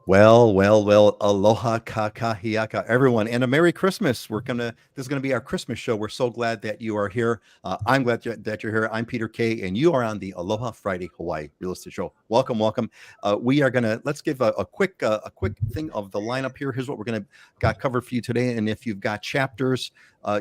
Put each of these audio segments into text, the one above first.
Well. Aloha kakahiaka, everyone, and a Merry Christmas. This is gonna be our Christmas show. We're so glad that you are here. I'm glad that you're here. I'm Peter K, and you are on the Aloha Friday Hawaii Real Estate Show. Welcome. We are gonna let's give a quick thing of the lineup here. Here's what we're gonna got covered for you today. And if you've got chapters,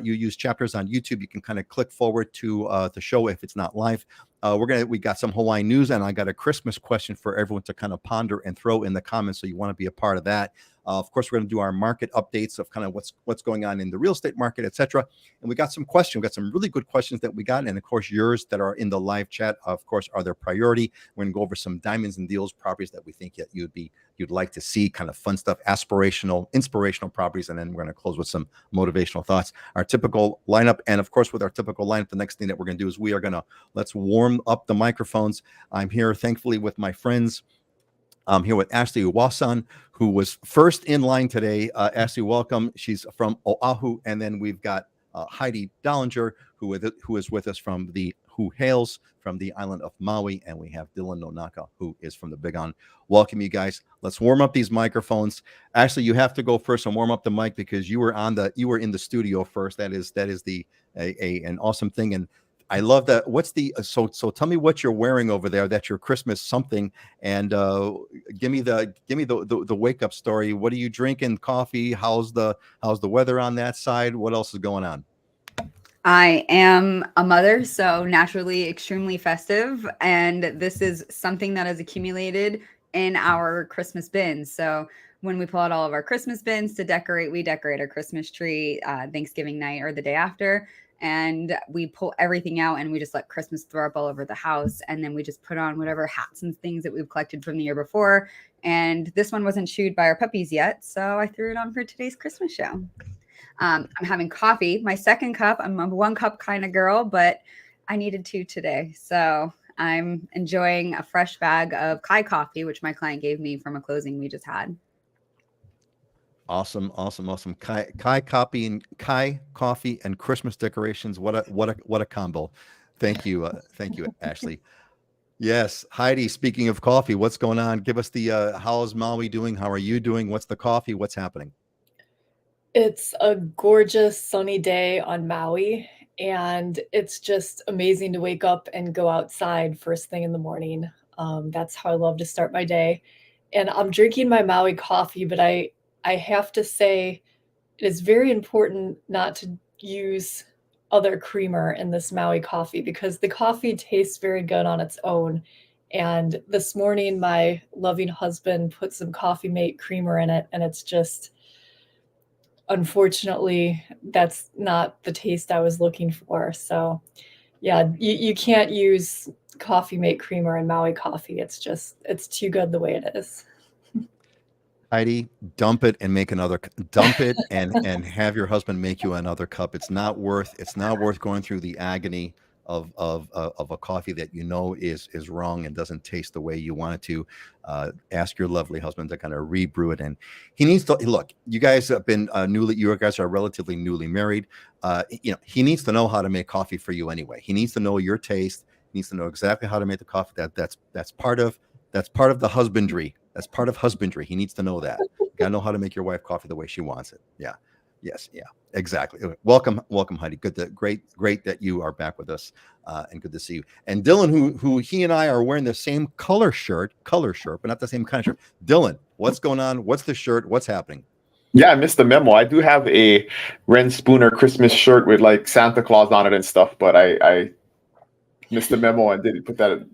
you use chapters on YouTube, you can kind of click forward to the show if it's not live. We got some Hawaii news, and I got a Christmas question for everyone to kind of ponder and throw in the comments. So you want to be a part of that. Of course, we're going to do our market updates of kind of what's going on in the real estate market, etc. And we got some questions. We got some really good questions that we got, and of course, yours that are in the live chat, of course, are their priority. We're going to go over some diamonds and deals properties that we think that you'd like to see, kind of fun stuff, aspirational, inspirational properties, and then we're going to close with some motivational thoughts. Our typical lineup, and of course, with our typical lineup, the next thing that we're going to do is let's warm up the microphones. I'm here, thankfully, with my friends. I'm here with Ashley Uwasan, who was first in line today. Ashley, welcome. She's from Oahu, and then we've got Heidi Dollinger, who is with us who hails from the island of Maui, and we have Dylan Nonaka, who is from the Big Island. Welcome, you guys. Let's warm up these microphones. Ashley, you have to go first and warm up the mic because you were in the studio first. That is an awesome thing. And I love that. So tell me what you're wearing over there. That's your Christmas something, and give me the wake up story. What are you drinking? Coffee? How's the weather on that side? What else is going on? I am a mother, so naturally extremely festive, and this is something that has accumulated in our Christmas bins. So when we pull out all of our Christmas bins to decorate, we decorate our Christmas tree Thanksgiving night or the day after. And we pull everything out and we just let Christmas throw up all over the house. And then we just put on whatever hats and things that we've collected from the year before. And this one wasn't chewed by our puppies yet, so I threw it on for today's Christmas show. I'm having coffee, my second cup. I'm a one cup kind of girl, but I needed two today. So I'm enjoying a fresh bag of Kai coffee, which my client gave me from a closing we just had. Awesome. Kai coffee and Christmas decorations. What a combo. Thank you, Ashley. Yes, Heidi. Speaking of coffee, what's going on? Give us the how's Maui doing? How are you doing? What's the coffee? What's happening? It's a gorgeous sunny day on Maui, and it's just amazing to wake up and go outside first thing in the morning. That's how I love to start my day. And I'm drinking my Maui coffee, but I have to say it is very important not to use other creamer in this Maui coffee because the coffee tastes very good on its own. And this morning, my loving husband put some Coffee Mate creamer in it, and it's just, unfortunately, that's not the taste I was looking for. So, yeah, you can't use Coffee Mate creamer in Maui coffee. It's too good the way it is. Heidi, dump it and make another. Dump it and have your husband make you another cup. It's not worth going through the agony of a coffee that you know is wrong and doesn't taste the way you want it to. Ask your lovely husband to kind of rebrew it, and he needs to look. You guys have been you guys are relatively newly married. He needs to know how to make coffee for you anyway. He needs to know your taste. He needs to know exactly how to make the coffee. That's part of the husbandry. That's part of husbandry. He needs to know that. You gotta know how to make your wife coffee the way she wants it. Yeah. Yes. Yeah. Exactly. Welcome, Heidi. Great that you are back with us, and good to see you. And Dylan, who he and I are wearing the same color shirt, but not the same kind of shirt. Dylan, what's going on? What's the shirt? What's happening? Yeah, I missed the memo. I do have a Ren Spooner Christmas shirt with like Santa Claus on it and stuff, but I missed the memo and didn't put that.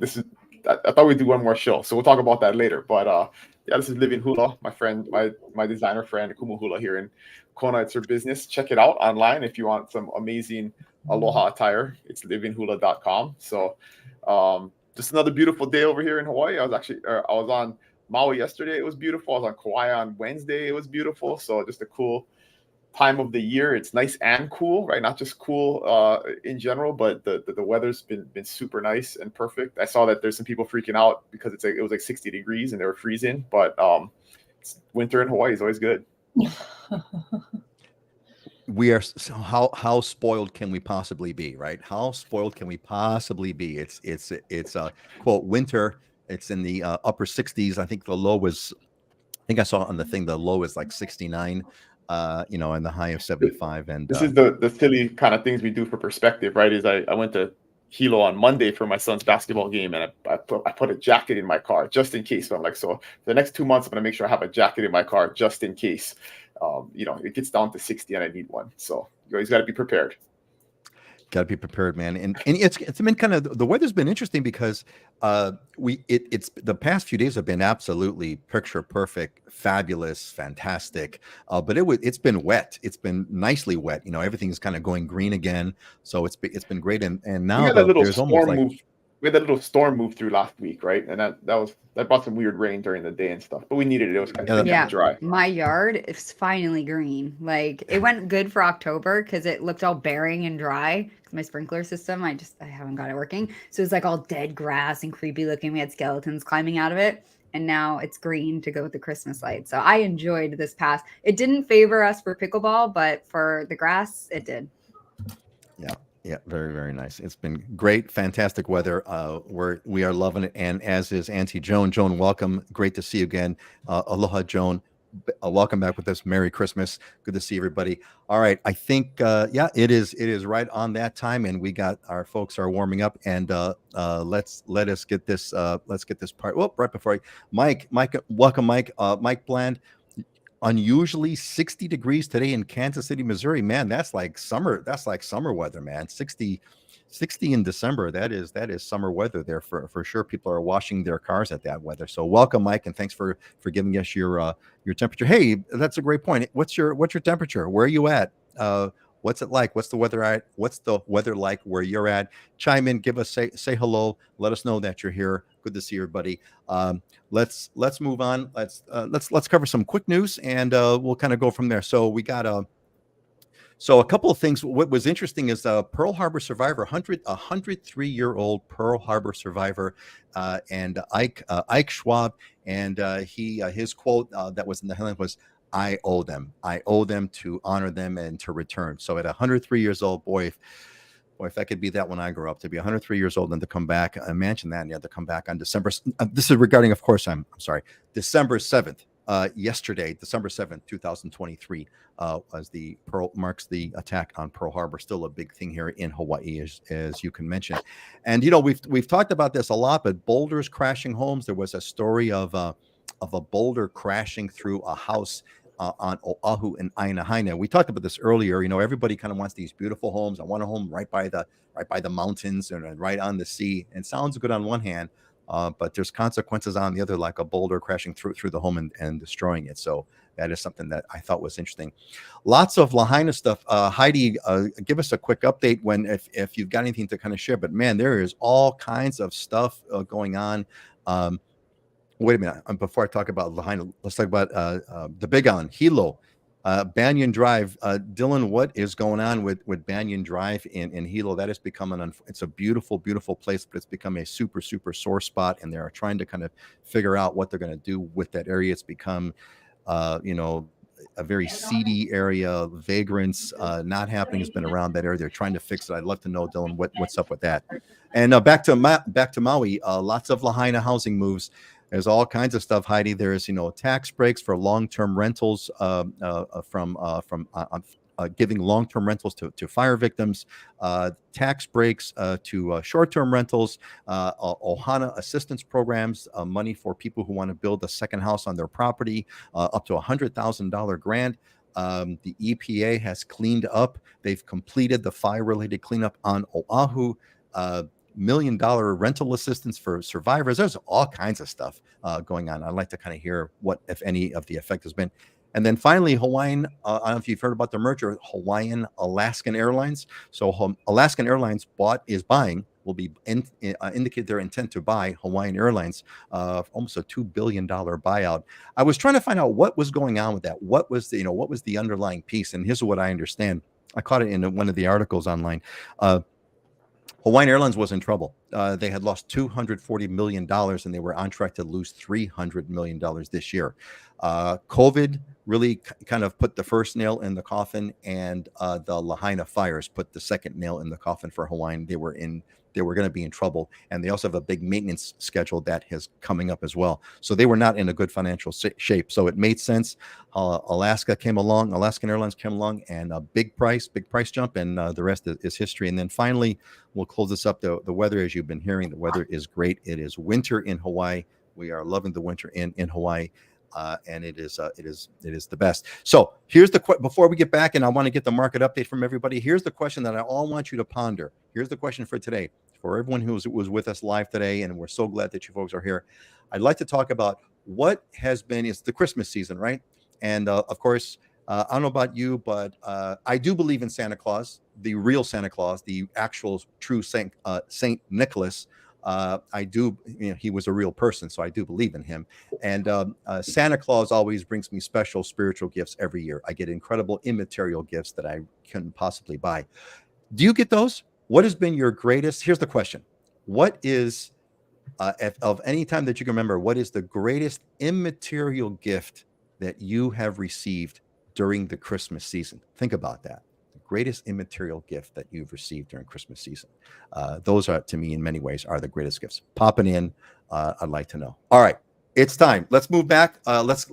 I thought we'd do one more show, so we'll talk about that later. But yeah, this is Living Hula, my friend, my designer friend, Kumu Hula here in Kona. It's her business. Check it out online if you want some amazing Aloha attire. It's livinghula.com. So just another beautiful day over here in Hawaii. I was on Maui yesterday. It was beautiful. I was on Kauai on Wednesday. It was beautiful. So just a cool time of the year. It's nice and cool, right? Not just cool in general, but the weather's been super nice and perfect. I saw that there's some people freaking out because it was like 60 degrees and they were freezing, but winter in Hawaii is always good. We are so how spoiled can we possibly be, right? How spoiled can we possibly be? It's quote winter. It's in the upper 60s. I think the low was think I saw on the thing the low is like 69, and the high of 75. And This is the silly kind of things we do for perspective, right? Is I went to Hilo on Monday for my son's basketball game, and I put a jacket in my car just in case. So I'm like, so for the next 2 months, I'm gonna make sure I have a jacket in my car just in case. It gets down to 60 and I need one. So you always got to be prepared. Got to be prepared, man. And it's been kind of, the weather's been interesting because it's the past few days have been absolutely picture perfect, fabulous, fantastic. But it's been wet. It's been nicely wet. Everything's kind of going green again. So it's been great. And now there's almost like, we had a little storm move through last week, right? And that brought some weird rain during the day and stuff. But we needed it. It was kind of dry. My yard is finally green. Like, it went good for October because it looked all bearing and dry. My sprinkler system, I haven't got it working. So it's like all dead grass and creepy looking. We had skeletons climbing out of it. And now it's green to go with the Christmas lights. So I enjoyed this pass. It didn't favor us for pickleball, but for the grass, it did. Yeah, very, very nice. It's been great, fantastic weather. We are loving it, and as is Auntie Joan. Joan, welcome. Great to see you again. Aloha, Joan. Welcome back with us. Merry Christmas. Good to see everybody. All right, I think it is right on that time, and we got our folks are warming up, and let us get this part. Oh, right before Mike, welcome, Mike. Mike Bland. Unusually 60 degrees today in Kansas City, Missouri. Man, that's like summer. That's like summer weather, man. 60 in December. That is summer weather there for sure. People are washing their cars at that weather. So welcome, Mike, and thanks for giving us your temperature. Hey, that's a great point. What's your temperature? Where are you at? What's it like? What's the weather like where you're at? Chime in, give us say hello. Let us know that you're here. Good to see everybody. Let's move on. Let's cover some quick news, and we'll kind of go from there. So we got a couple of things. What was interesting is Pearl Harbor survivor, 103-year-old Pearl Harbor survivor, and Ike Schwab, and his quote that was in the headline was, "I owe them. I owe them to honor them and to return." So at 103 years old, boy, if I could be that when I grew up, to be 103 years old and to come back, imagine that. And you have to come back on December. This is regarding, of course, I'm sorry, December 7th. Yesterday, December 7th, 2023, marks the attack on Pearl Harbor. Still a big thing here in Hawaii, as you can mention. And we've talked about this a lot, but boulders crashing homes. There was a story of a boulder crashing through a house on Oahu and Aina. We talked about this earlier. Everybody kind of wants these beautiful homes. I want a home right by the mountains and right on the sea. And sounds good on one hand, but there's consequences on the other, like a boulder crashing through the home and destroying it. So that is something that I thought was interesting. Lots of Lahaina stuff. Heidi, give us a quick update if you've got anything to kind of share. But man, there is all kinds of stuff going on. Wait a minute. Before I talk about Lahaina, let's talk about the Big Island, Hilo, Banyan Drive. Dylan, what is going on with Banyan Drive in Hilo? That has become it's a beautiful, beautiful place, but it's become a super, super sore spot, and they're trying to kind of figure out what they're going to do with that area. It's become, a very seedy area. Vagrants not happening has been around that area. They're trying to fix it. I'd love to know, Dylan, what's up with that. And back to Maui. Lots of Lahaina housing moves. There's all kinds of stuff, Heidi. There's, tax breaks for long-term rentals from giving long-term rentals to fire victims, tax breaks to short-term rentals, Ohana assistance programs, money for people who want to build a second house on their property, up to $100,000 grant. The EPA has cleaned up. They've completed the fire-related cleanup on Oahu. $1 million rental assistance for survivors. There's all kinds of stuff going on. I'd like to kind of hear what, if any, of the effect has been. And then finally, Hawaiian, I don't know if you've heard about the merger, Hawaiian Alaskan Airlines. So Alaskan Airlines will be indicate their intent to buy Hawaiian Airlines, almost a $2 billion buyout. I was trying to find out what was going on with that. What was the underlying piece? And here's what I understand. I caught it in one of the articles online. Hawaiian Airlines was in trouble. They had lost $240 million, and they were on track to lose $300 million this year. COVID really kind of put the first nail in the coffin, and the Lahaina fires put the second nail in the coffin for Hawaiian. They were in they were going to be in trouble. And they also have a big maintenance schedule that is coming up as well. So they were not in a good financial shape. So it made sense. Alaskan Airlines came along, and a big price jump, and the rest is history. And then finally, we'll close this up. The weather, as you've been hearing, the weather is great. It is winter in Hawaii. We are loving the winter in Hawaii. And it is the best. So here's before we get back, and I want to get the market update from everybody. Here's the question that I all want you to ponder. Here's the question for today, for everyone who was with us live today, and we're so glad that you folks are here. I'd like to talk about what has been. It's the Christmas season, right? And of course, I don't know about you, but I do believe in Santa Claus, the real Santa Claus, the actual true Saint Nicholas. I do, he was a real person, so I do believe in him. And Santa Claus always brings me special spiritual gifts every year. I get incredible immaterial gifts that I couldn't possibly buy. Do you get those? What has been your greatest? Here's the question. What is, of any time that you can remember, what is the greatest immaterial gift that you have received during the Christmas season? Think about that. Greatest immaterial gift that you've received during Christmas season. Those are, to me, in many ways, are the greatest gifts. Popping in, I'd like to know. All right, it's time. Let's move back. Let's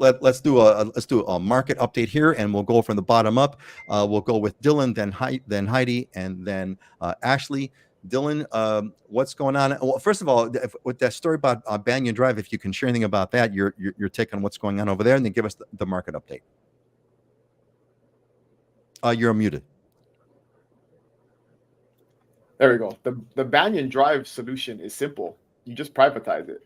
do a market update here, and we'll go from the bottom up. We'll go with Dylan, then Heidi, and then Ashley. Dylan, what's going on? Well, first of all, with that story about Banyan Drive, if you can share anything about that, your take on what's going on over there, and then give us the market update. You're unmuted. There we go. The Banyan Drive solution is simple. You just privatize it,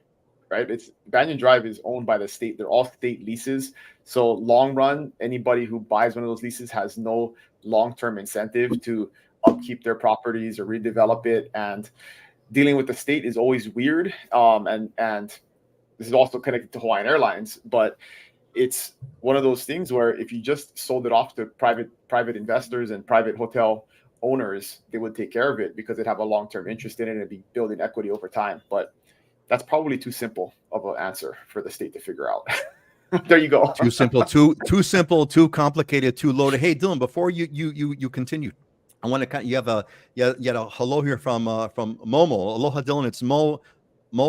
right? Banyan Drive is owned by the state. They're all state leases. So long run, anybody who buys one of those leases has no long-term incentive to upkeep their properties or redevelop it. And dealing with the state is always weird. And this is also connected to Hawaiian Airlines, but it's one of those things where if you just sold it off to private investors and private hotel owners, they would take care of it because they'd have a long-term interest in it and be building equity over time. But that's probably too simple of an answer for the state to figure out. There you go. Too simple, too complicated, too loaded. Hey, Dylan, before you continue, I want to you had a hello here from Momo. Aloha, Dylan. It's Mo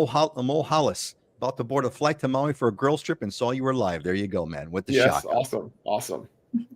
Hollis. About to board a flight to Maui for a girls trip and saw you were live. There you go, man. With the shot. Awesome.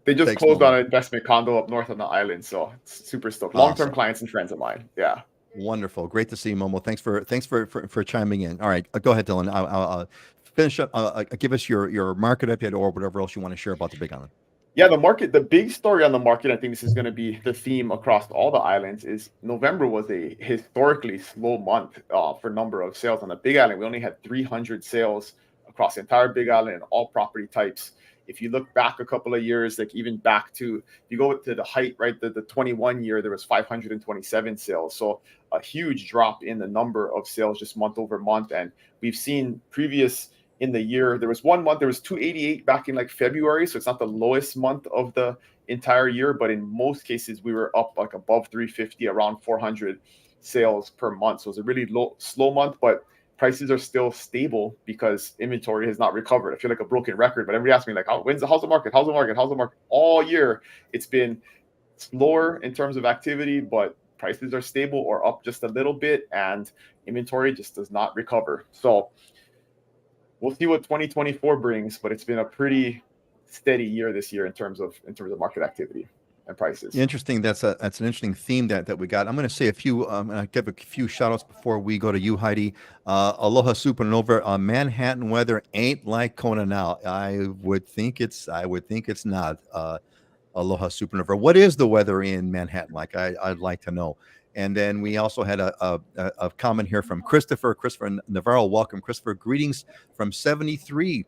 They just closed on an investment condo up north on the island, so it's super stoked. Long-term clients and friends of mine. Yeah. Wonderful. Great to see you, Momo. Thanks for chiming in. All right, go ahead, Dylan. I'll finish up. Give us your market update or whatever else you want to share about the Big Island. Yeah, the big story on the market, I think this is going to be the theme across all the islands, is November was a historically slow month for number of sales on the Big Island. We only had 300 sales across the entire Big Island and all property types. If you look back a couple of years, like even back to, if you go to the height, right, the 21 year, there was 527 sales. So a huge drop in the number of sales just month over month. And we've seen previous in the year, there was 1 month, there was 288 back in like February. So it's not the lowest month of the entire year, but in most cases, we were up like above 350, around 400 sales per month. So it's a really slow month, but prices are still stable because inventory has not recovered. I feel like a broken record, but everybody asks me like, how's the market? How's the market? All year, it's been slower in terms of activity, but prices are stable or up just a little bit, and inventory just does not recover. So we'll see what 2024 brings, but it's been a pretty steady year this year in terms of market activity and prices. Interesting. That's an interesting theme that we got. I'm going to say a few. I'm going to give a few shout outs before we go to you, Heidi. Aloha Supernova. Manhattan weather ain't like Kona now. I would think it's not. Aloha Supernova. What is the weather in Manhattan like? I'd like to know. And then we also had a comment here from Christopher Navarro. Welcome, Christopher. Greetings from 73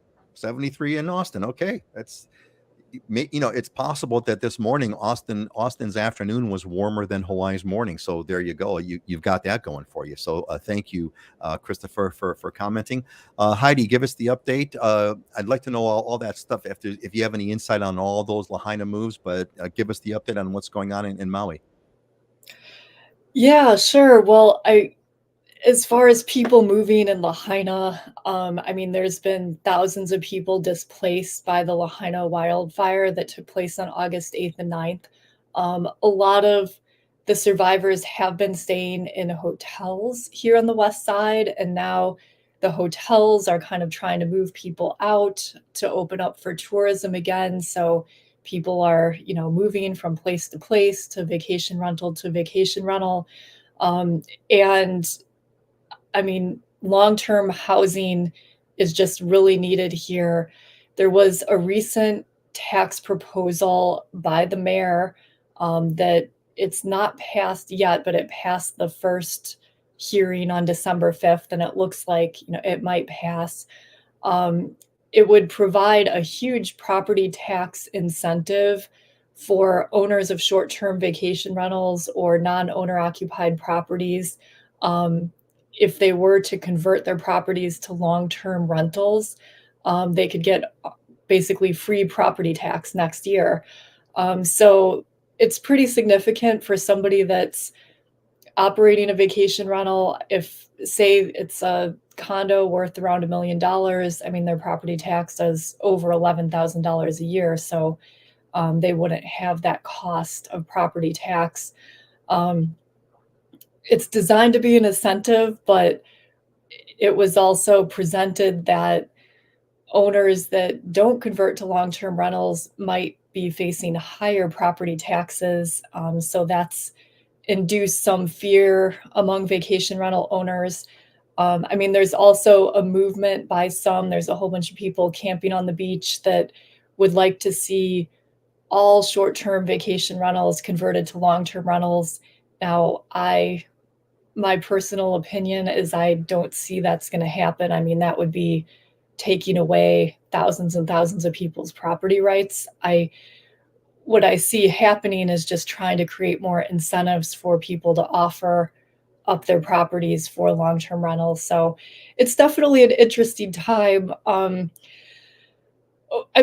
in Austin. Okay, that's. It's possible that this morning Austin's afternoon was warmer than Hawaii's morning. So there you go. You've got that going for you. So thank you, Christopher, for commenting. Heidi, give us the update. I'd like to know all that stuff if you have any insight on all those Lahaina moves, but give us the update on what's going on in Maui. Yeah, sure. Well, as far as people moving in Lahaina, I mean, there's been thousands of people displaced by the Lahaina wildfire that took place on August 8th and 9th. A lot of the survivors have been staying in hotels here on the west side, and now the hotels are kind of trying to move people out to open up for tourism again. So people are, moving from place to place, to vacation rental to vacation rental. And I mean, long-term housing is just really needed here. There was a recent tax proposal by the mayor that it's not passed yet, but it passed the first hearing on December 5th, and it looks like it might pass. It would provide a huge property tax incentive for owners of short-term vacation rentals or non-owner occupied properties. If they were to convert their properties to long-term rentals, they could get basically free property tax next year. So it's pretty significant for somebody that's operating a vacation rental. If, say, it's a condo worth around $1 million, I mean, their property tax is over $11,000 a year. So they wouldn't have that cost of property tax. It's designed to be an incentive, but it was also presented that owners that don't convert to long-term rentals might be facing higher property taxes. So that's induced some fear among vacation rental owners. I mean, there's also a movement by some, there's a whole bunch of people camping on the beach that would like to see all short-term vacation rentals converted to long-term rentals. Now, my personal opinion is I don't see that's going to happen. I mean, that would be taking away thousands and thousands of people's property rights. What I see happening is just trying to create more incentives for people to offer up their properties for long-term rentals. So it's definitely an interesting time. I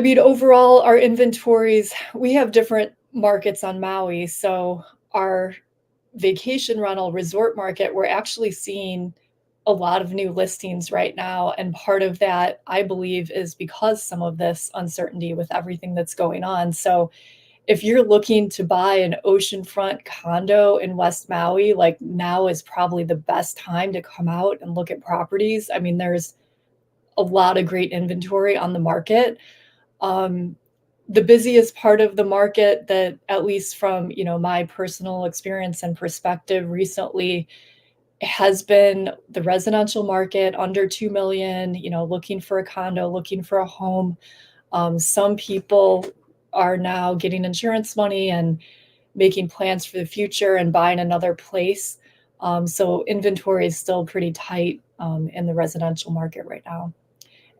mean, overall, our inventories, we have different markets on Maui. So our vacation rental resort market, we're actually seeing a lot of new listings right now. And part of that, I believe, is because some of this uncertainty with everything that's going on. So if you're looking to buy an oceanfront condo in West Maui, like, now is probably the best time to come out and look at properties. I mean, there's a lot of great inventory on the market. The busiest part of the market, that at least from my personal experience and perspective recently, has been the residential market under 2 million, looking for a condo, looking for a home. Some people are now getting insurance money and making plans for the future and buying another place. So inventory is still pretty tight in the residential market right now.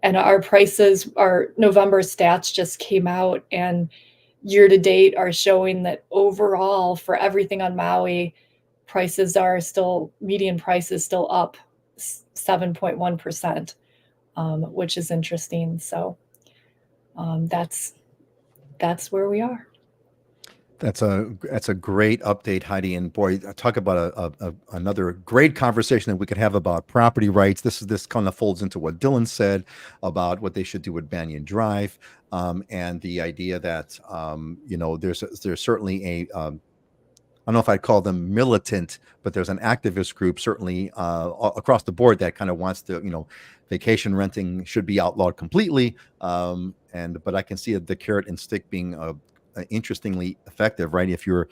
And our prices, our November stats just came out, and year to date are showing that overall for everything on Maui, median price is still up 7.1%, which is interesting. So that's where we are. That's a great update, Heidi. And boy, talk about another great conversation that we could have about property rights. This kind of folds into what Dylan said about what they should do with Banyan Drive, and the idea that there's certainly I don't know if I'd call them militant, but there's an activist group certainly across the board that kind of wants to, vacation renting should be outlawed completely. But I can see the carrot and stick being interestingly effective, right? If you're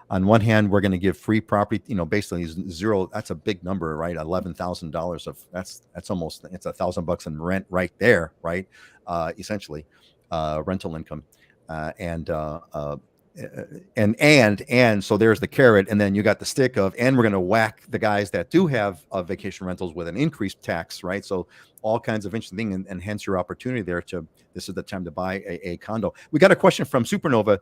on one hand, we're going to give free property, basically zero. That's a big number, right? $11,000 of that's almost, it's $1,000 in rent right there, right? Essentially, rental income, and so there's the carrot, and then you got the stick of, and we're going to whack the guys that do have vacation rentals with an increased tax, right? So all kinds of interesting things, and hence your opportunity there this is the time to buy a condo. We got a question from Supernova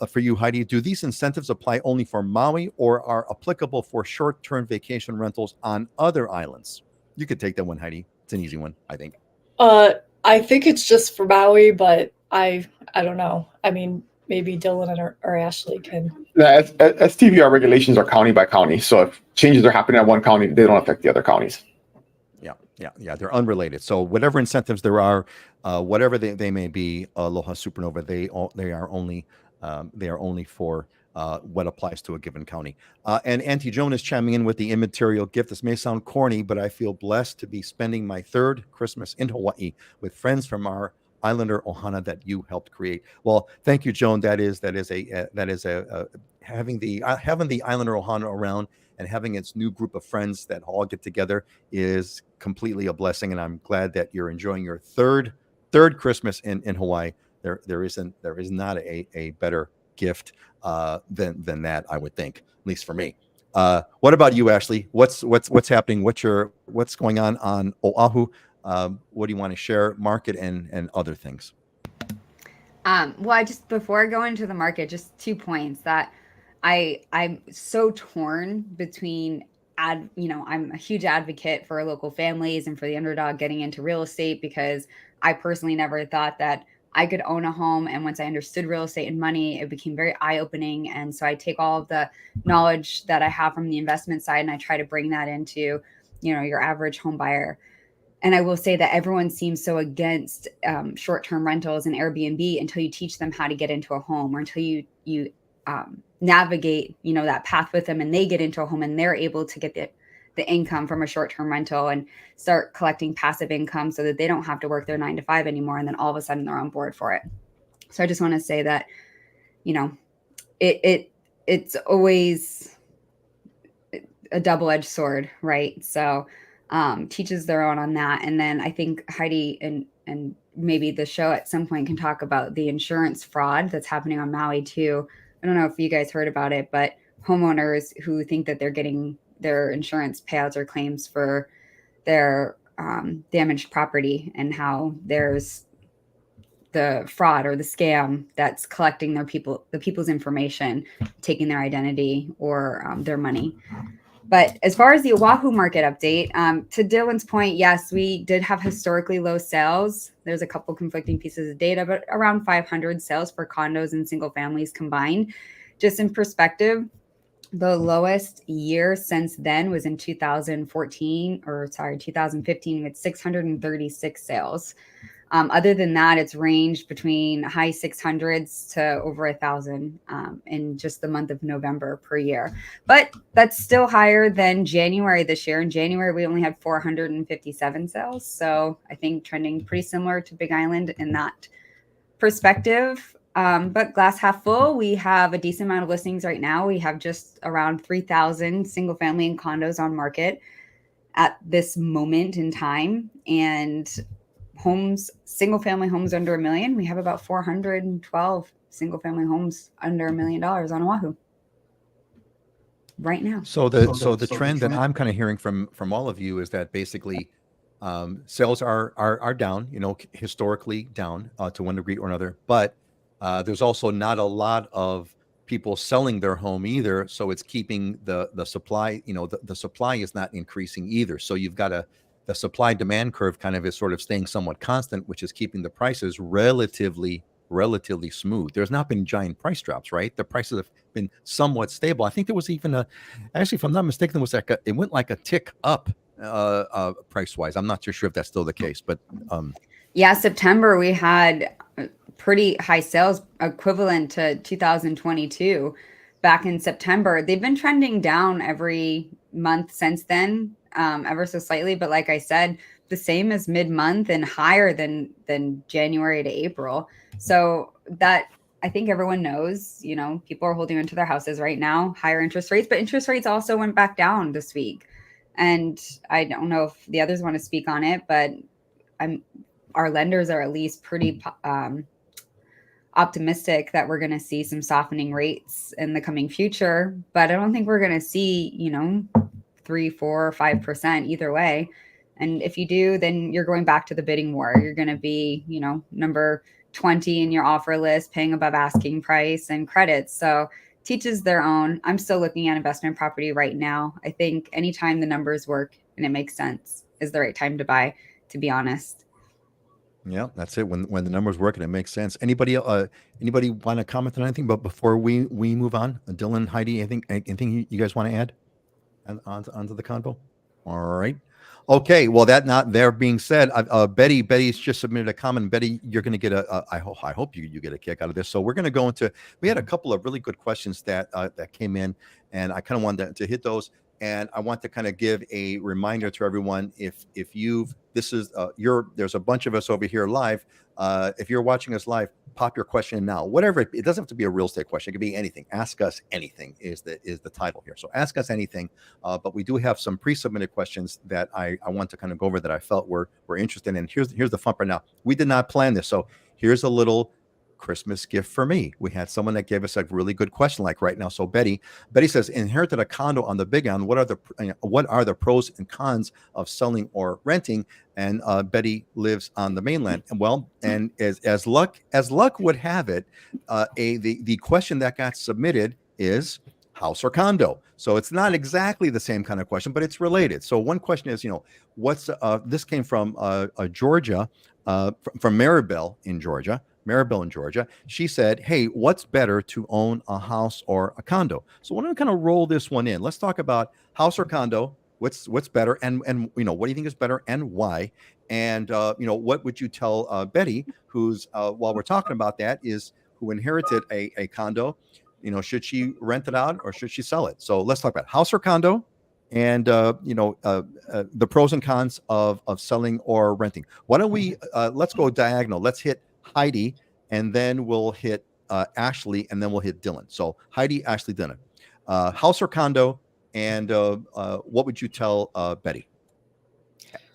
for you, Heidi. Do these incentives apply only for Maui, or are applicable for short-term vacation rentals on other islands? You could take that one, Heidi. It's an easy one, I think. I think it's just for Maui, but I don't know. I mean, maybe Dylan or Ashley can. Yeah, STVR regulations are county by county. So if changes are happening at one county, they don't affect the other counties. Yeah. They're unrelated. So whatever incentives there are, whatever they may be, Aloha Supernova, they are only for what applies to a given county. And Auntie Joan is chiming in with the immaterial gift. This may sound corny, but I feel blessed to be spending my third Christmas in Hawaii with friends from our islander ohana that you helped create. Well, thank you, Joan. That is having the islander ohana around and having its new group of friends that all get together is completely a blessing. And I'm glad that you're enjoying your third Christmas in Hawaii. There is not a better gift than that, I would think, at least for me. What about you, Ashley? What's happening? What's going on Oahu? What do you want to share? Market and other things. Well, I just, before I go into the market, just 2 points that I'm so torn between I'm a huge advocate for local families and for the underdog getting into real estate, because I personally never thought that I could own a home. And once I understood real estate and money, it became very eye-opening. And so I take all of the knowledge that I have from the investment side and I try to bring that into, your average home buyer. And I will say that everyone seems so against short-term rentals and Airbnb until you teach them how to get into a home, or until you navigate, that path with them, and they get into a home and they're able to get the income from a short-term rental and start collecting passive income so that they don't have to work their 9 to 5 anymore. And then all of a sudden they're on board for it. So I just want to say that, it's always a double-edged sword, right? So teaches their own on that. And then I think Heidi and maybe the show at some point can talk about the insurance fraud that's happening on Maui too. I don't know if you guys heard about it, but homeowners who think that they're getting their insurance payouts or claims for their damaged property, and how there's the fraud or the scam that's collecting the people's information, taking their identity or their money. But as far as the Oahu market update, to Dylan's point, yes, we did have historically low sales. There's a couple conflicting pieces of data, but around 500 sales for condos and single families combined. Just in perspective, the lowest year since then was in 2015 with 636 sales. Other than that, it's ranged between high 600s to over 1,000 in just the month of November per year. But that's still higher than January this year. In January, we only had 457 sales. So I think trending pretty similar to Big Island in that perspective. But glass half full, we have a decent amount of listings right now. We have just around 3,000 single family and condos on market at this moment in time. And single family homes under $1 million, we have about 412 single family homes under $1 million on Oahu right now. So the trend that I'm kind of hearing from all of you is that basically sales are down, historically down to one degree or another, but there's also not a lot of people selling their home either. So it's keeping the supply, the supply is not increasing either. So you've got the supply demand curve kind of is sort of staying somewhat constant, which is keeping the prices relatively smooth. There's not been giant price drops, right? The prices have been somewhat stable. I think there was even actually, if I'm not mistaken, there was it went like a tick up price wise. I'm not too sure if that's still the case, but yeah, September we had pretty high sales equivalent to 2022 back in September. They've been trending down every month since then, ever so slightly. But like I said, the same as mid-month and higher than January to April. So that, I think everyone knows, people are holding onto their houses right now, higher interest rates, but interest rates also went back down this week. And I don't know if the others want to speak on it, but our lenders are at least pretty optimistic that we're going to see some softening rates in the coming future. But I don't think we're going to see, 3, 4, or 5% either way. And if you do, then you're going back to the bidding war. You're going to be, number 20 in your offer list, paying above asking price and credits. So teaches their own. I'm still looking at investment property right now. I think anytime the numbers work and it makes sense is the right time to buy, to be honest. Yeah, that's it. When the numbers work and it makes sense. Anybody want to comment on anything? But before we move on, Dylan, Heidi, anything you guys want to add onto the convo? All right. Okay, well, that not there being said, Betty's just submitted a comment. Betty, you're going to get I hope you get a kick out of this. So we're going to go into. We had a couple of really good questions that came in, and I kind of wanted to hit those. And I want to kind of give a reminder to everyone, if you've there's a bunch of us over here live. If you're watching us live, pop your question in now. Whatever it doesn't have to be a real estate question. It could be anything. Ask us anything is the title here. So ask us anything. But we do have some pre-submitted questions that I want to kind of go over that I felt were interesting. And here's the fun part now. We did not plan this, so here's a little Christmas gift for me. We had someone that gave us a really good question like right now. So Betty says, inherited a condo on the Big Island. What are the pros and cons of selling or renting? And Betty lives on the mainland. And well, and as luck would have it, the question that got submitted is house or condo. So it's not exactly the same kind of question, but it's related. So one question is, what's this came from Georgia, from Maribel in Georgia. She said, hey, what's better to own a house or a condo? So why don't we kind of roll this one in? Let's talk about house or condo. What's better, and what do you think is better and why? And what would you tell Betty, who's while we're talking about that, who inherited a condo? Should she rent it out or should she sell it? So let's talk about house or condo, and the pros and cons of selling or renting. Why don't we let's go diagonal. Let's hit Heidi, and then we'll hit Ashley, and then we'll hit Dylan. So Heidi, Ashley, Dylan. House or condo, and what would you tell Betty?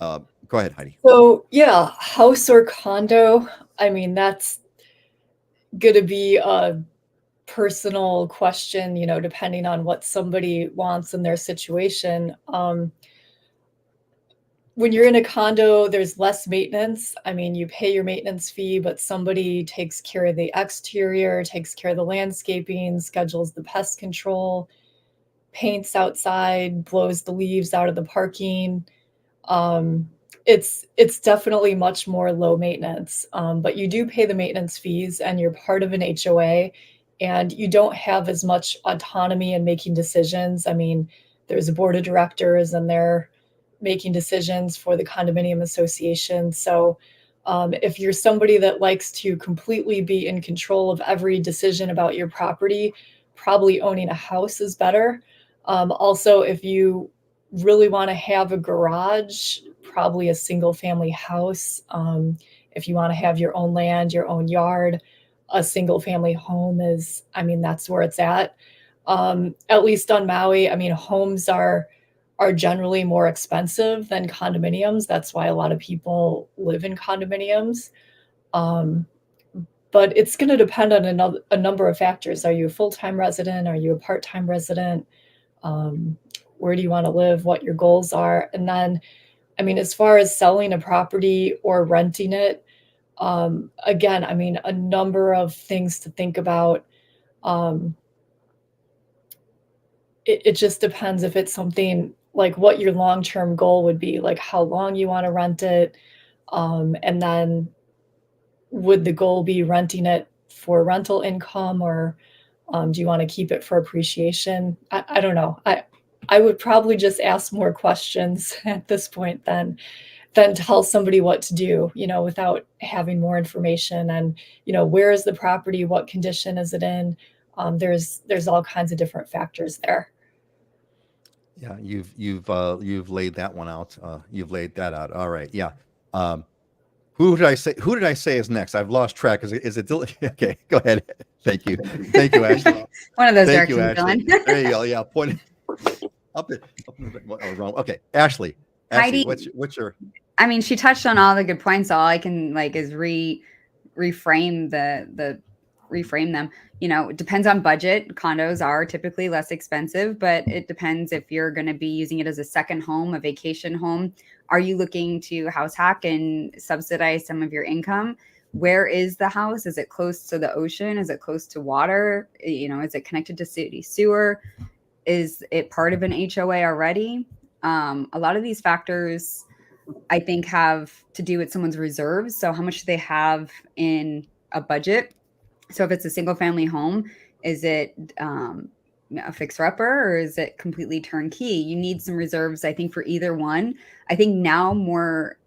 Go ahead, Heidi. So yeah, house or condo. I mean, that's going to be a personal question, depending on what somebody wants in their situation. When you're in a condo, there's less maintenance. I mean, you pay your maintenance fee, but somebody takes care of the exterior, takes care of the landscaping, schedules the pest control, paints outside, blows the leaves out of the parking. It's definitely much more low maintenance, but you do pay the maintenance fees, and you're part of an HOA, and you don't have as much autonomy in making decisions. I mean, there's a board of directors, and they're making decisions for the condominium association. So if you're somebody that likes to completely be in control of every decision about your property, probably owning a house is better. Also, if you really want to have a garage, probably a single family house. If you want to have your own land, your own yard, a single family home that's where it's at. At least on Maui, I mean, homes are generally more expensive than condominiums. That's why a lot of people live in condominiums. But it's going to depend on a number of factors. Are you a full-time resident? Are you a part-time resident? Where do you want to live? What your goals are? And then, I mean, as far as selling a property or renting it, again, I mean, a number of things to think about. It just depends if it's something like what your long-term goal would be, like how long you want to rent it. And then would the goal be renting it for rental income, or do you want to keep it for appreciation? I don't know. I would probably just ask more questions at this point than tell somebody what to do, without having more information. And, where is the property? What condition is it in? There's all kinds of different factors there. Yeah, you've laid that one out. You've laid that out. All right. Yeah. Who did I say is next? I've lost track. Is it Dylan? Okay, go ahead. Thank you, Ashley. One of those Thank directions, you, Ashley. Dylan. There you go. Yeah, point up it. Wrong. Okay, Ashley. Heidi, what's your? I mean, she touched on all the good points. All I can is reframe them. It depends on budget. Condos are typically less expensive, but it depends if you're going to be using it as a second home, a vacation home. Are you looking to house hack and subsidize some of your income? Where is the house? Is it close to the ocean? Is it close to water? Is it connected to city sewer? Is it part of an HOA already? A lot of these factors, I think, have to do with someone's reserves. So how much do they have in a budget? So if it's a single family home, is it a fixer-upper, or is it completely turnkey? You need some reserves, I think, for either one. I think now more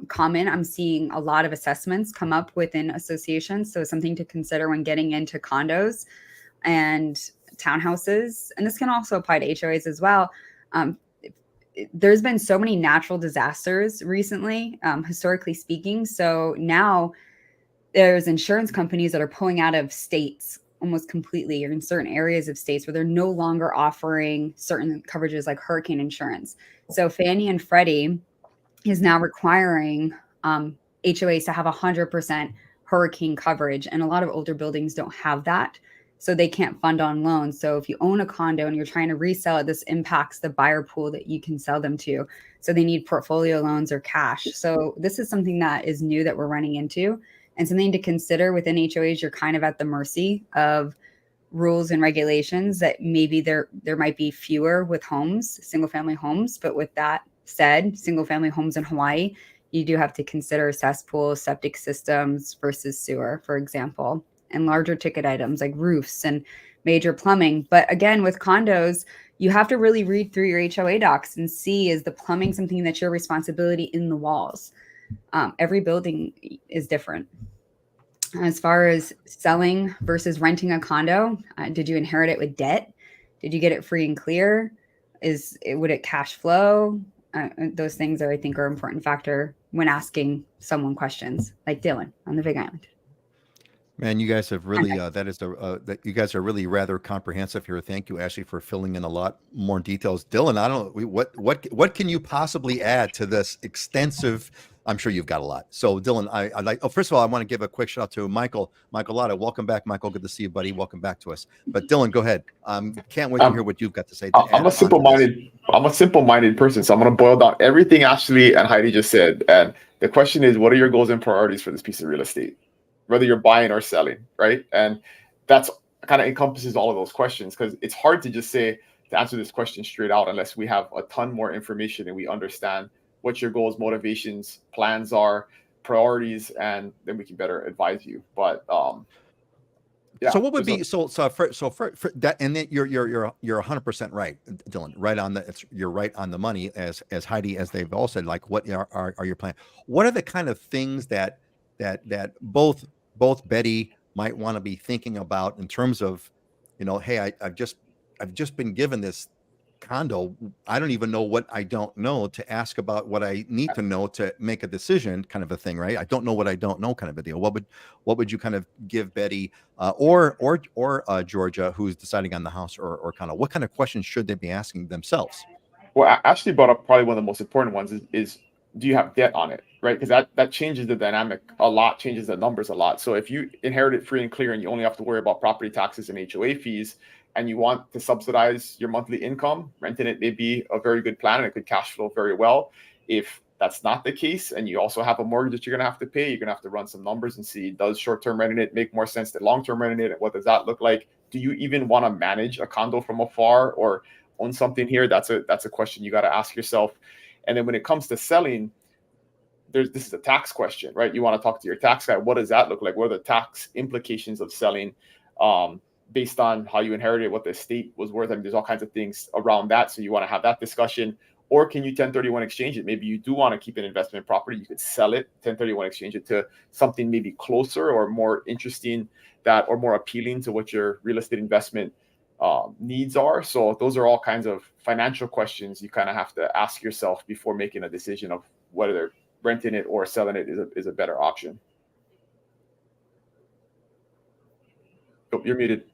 common, I'm seeing a lot of assessments come up within associations. So something to consider when getting into condos and townhouses. And this can also apply to HOAs as well. There's been so many natural disasters recently, historically speaking. So now there's insurance companies that are pulling out of states almost completely, or in certain areas of states where they're no longer offering certain coverages like hurricane insurance. So Fannie and Freddie is now requiring HOAs to have 100% hurricane coverage. And a lot of older buildings don't have that. So they can't fund on loans. So if you own a condo and you're trying to resell it, this impacts the buyer pool that you can sell them to. So they need portfolio loans or cash. So this is something that is new that we're running into, and something to consider within HOAs. You're kind of at the mercy of rules and regulations that maybe there might be fewer with homes, single family homes. But with that said, single family homes in Hawaii, you do have to consider cesspools, septic systems versus sewer, for example, and larger ticket items like roofs and major plumbing. But again, with condos, you have to really read through your HOA docs and see, is the plumbing something that's your responsibility in the walls? Every building is different. As far as selling versus renting a condo, did you inherit it with debt? Did you get it free and clear? Would it cash flow? Those things I think are an important factor when asking someone questions, like Dylan on the Big Island. Man, you guys have really you guys are really rather comprehensive here. Thank you, Ashley, for filling in a lot more details. Dylan, I don't know what can you possibly add to this extensive? I'm sure you've got a lot. So, Dylan, I like. Oh, first of all, I want to give a quick shout out to Michael Lotta. Welcome back, Michael. Good to see you, buddy. Welcome back to us. But Dylan, go ahead. Can't wait to hear what you've got to say. I'm a simple-minded person, so I'm going to boil down everything Ashley and Heidi just said. And the question is, what are your goals and priorities for this piece of real estate? Whether you're buying or selling, right? And that's kind of encompasses all of those questions, because it's hard to just say to answer this question straight out unless we have a ton more information and we understand what your goals, motivations, plans are, priorities, and then we can better advise you. But yeah. So what would be for that? And then you're 100% right, Dylan. Right on you're right on the money, as Heidi, as they've all said. Like, what are your plans? What are the kind of things that both Betty might want to be thinking about in terms of, hey, I've just been given this condo. I don't even know what I don't know to ask about what I need to know to make a decision, kind of a thing, right? I don't know what I don't know, kind of a deal. What would you kind of give Betty or Georgia, who's deciding on the house, or kind of what kind of questions should they be asking themselves? Well, Ashley brought up probably one of the most important ones is do you have debt on it, right? Because that changes the dynamic a lot, changes the numbers a lot. So if you inherit it free and clear and you only have to worry about property taxes and HOA fees, and you want to subsidize your monthly income, renting it may be a very good plan and it could cash flow very well. If that's not the case and you also have a mortgage that you're going to have to pay, you're going to have to run some numbers and see, does short-term renting it make more sense than long-term renting it? And what does that look like? Do you even want to manage a condo from afar or own something here? That's a question you got to ask yourself. And then when it comes to selling, this is a tax question, right? You want to talk to your tax guy. What does that look like? What are the tax implications of selling based on how you inherited, what the estate was worth? I mean, there's all kinds of things around that. So you want to have that discussion. Or can you 1031 exchange it? Maybe you do want to keep an investment property. You could sell it, 1031 exchange it to something maybe closer or more interesting or more appealing to what your real estate investment needs are. So those are all kinds of financial questions you kind of have to ask yourself before making a decision of whether renting it or selling it is a better option. Oh, you're muted.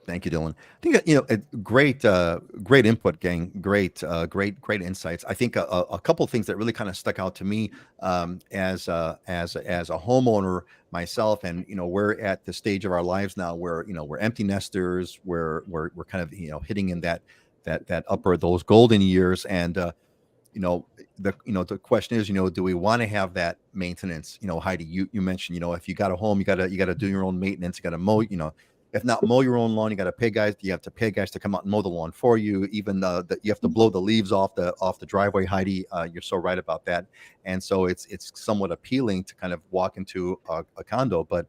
Thank you, Dylan. I think great input, gang. Great insights. I think a couple of things that really kind of stuck out to me as a homeowner myself, and we're at the stage of our lives now where we're empty nesters, we're kind of hitting in that those golden years, and the question is, do we want to have that maintenance? Heidi, you mentioned, if you got a home, you got to do your own maintenance, you got to mow, if not mow your own lawn, you have to pay guys to come out and mow the lawn for you. Even you have to blow the leaves off the driveway, Heidi. You're so right about that. And so it's somewhat appealing to kind of walk into a condo, but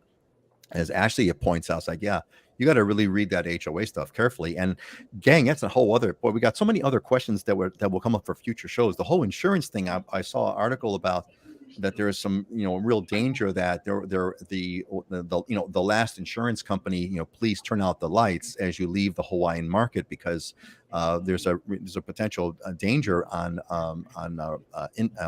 as Ashley points out, it's like, yeah, you got to really read that HOA stuff carefully. And gang, that's a whole other, boy, we got so many other questions that will come up for future shows. The whole insurance thing, I saw an article about that there is some, real danger that the last insurance company, please turn out the lights as you leave the Hawaiian market, because there's a potential danger on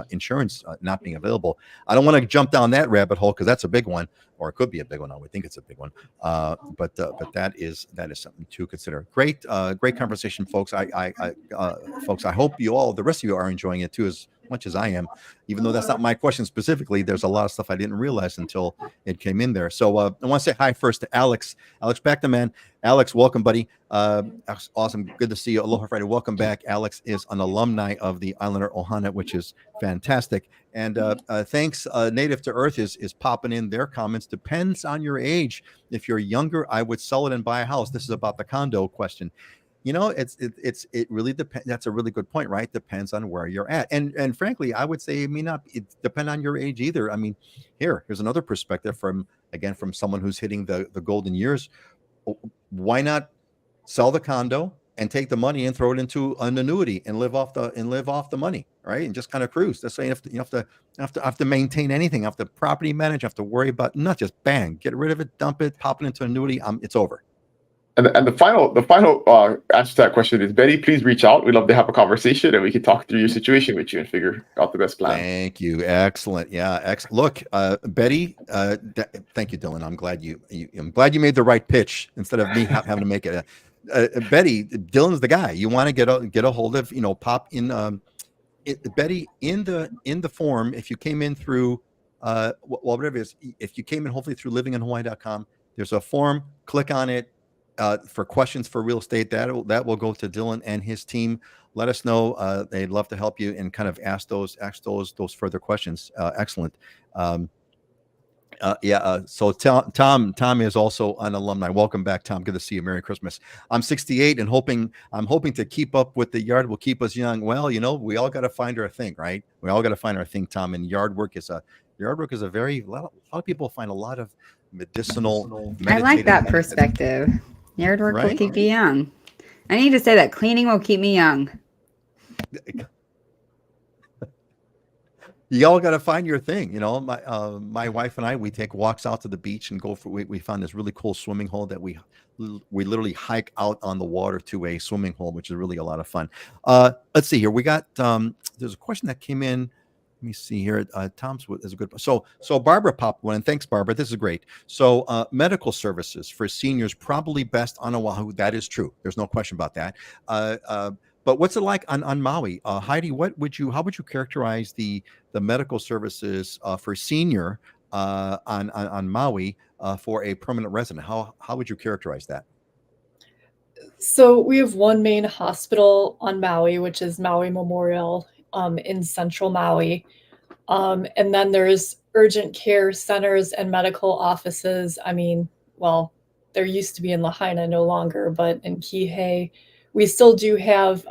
insurance not being available. I don't want to jump down that rabbit hole, because that's a big one, or it could be a big one. I would think it's a big one. But that is something to consider. Great conversation, folks. Folks, I hope the rest of you are enjoying it too, as much as I am, even though that's not my question specifically. There's a lot of stuff I didn't realize until it came in there. So I want to say hi first to Alex back to man. Alex, welcome, buddy. Awesome. Good to see you. Aloha Friday. Welcome back. Alex is an alumni of the Islander Ohana, which is fantastic. And thanks. Native to Earth is popping in their comments. Depends on your age. If you're younger, I would sell it and buy a house. This is about the condo question. It really depends. That's a really good point, right? Depends on where you're at. And frankly, I would say it may not depend on your age either. I mean, here's another perspective from someone who's hitting the golden years. Why not sell the condo and take the money and throw it into an annuity and live off the money, right? And just kind of cruise. That's why you have to maintain anything. You have to property manage. You have to worry about, not just bang, get rid of it, dump it, pop it into an annuity. It's over. And the final answer to that question is, Betty, please reach out. We'd love to have a conversation, and we can talk through your situation with you and figure out the best plan. Thank you. Excellent. Yeah. Look, Betty. Thank you, Dylan. I'm glad you made the right pitch instead of me having to make it. Betty, Dylan's the guy you want to get a hold of. Pop in. Betty, in the form, if you came in through whatever it is, if you came in hopefully through livinginhawaii.com, there's a form. Click on it. For questions for real estate, that will go to Dylan and his team. Let us know. They'd love to help you and kind of ask those further questions. Excellent. So Tom is also an alumni. Welcome back, Tom. Good to see you. Merry Christmas. I'm 68 and I'm hoping to keep up with the yard will keep us young. Well, we all got to find our thing, right? We all got to find our thing, Tom. And yard work is a lot of people find a lot of medicinal. I like that perspective. Yard work will keep you young. I need to say that cleaning will keep me young. You all got to find your thing. My wife and I, we take walks out to the beach and we found this really cool swimming hole that we literally hike out on the water to a swimming hole, which is really a lot of fun. Let's see here. We got, there's a question that came in. Let me see here. Tom's is a good. So Barbara popped one, and thanks, Barbara. This is great. So medical services for seniors probably best on Oahu. That is true. There's no question about that. But what's it like on Maui? Heidi, how would you characterize the medical services for senior on Maui for a permanent resident? How would you characterize that? So we have one main hospital on Maui, which is Maui Memorial in central Maui. And then there's urgent care centers and medical offices. I mean, well, there used to be in Lahaina, no longer, but in Kihei, we still do have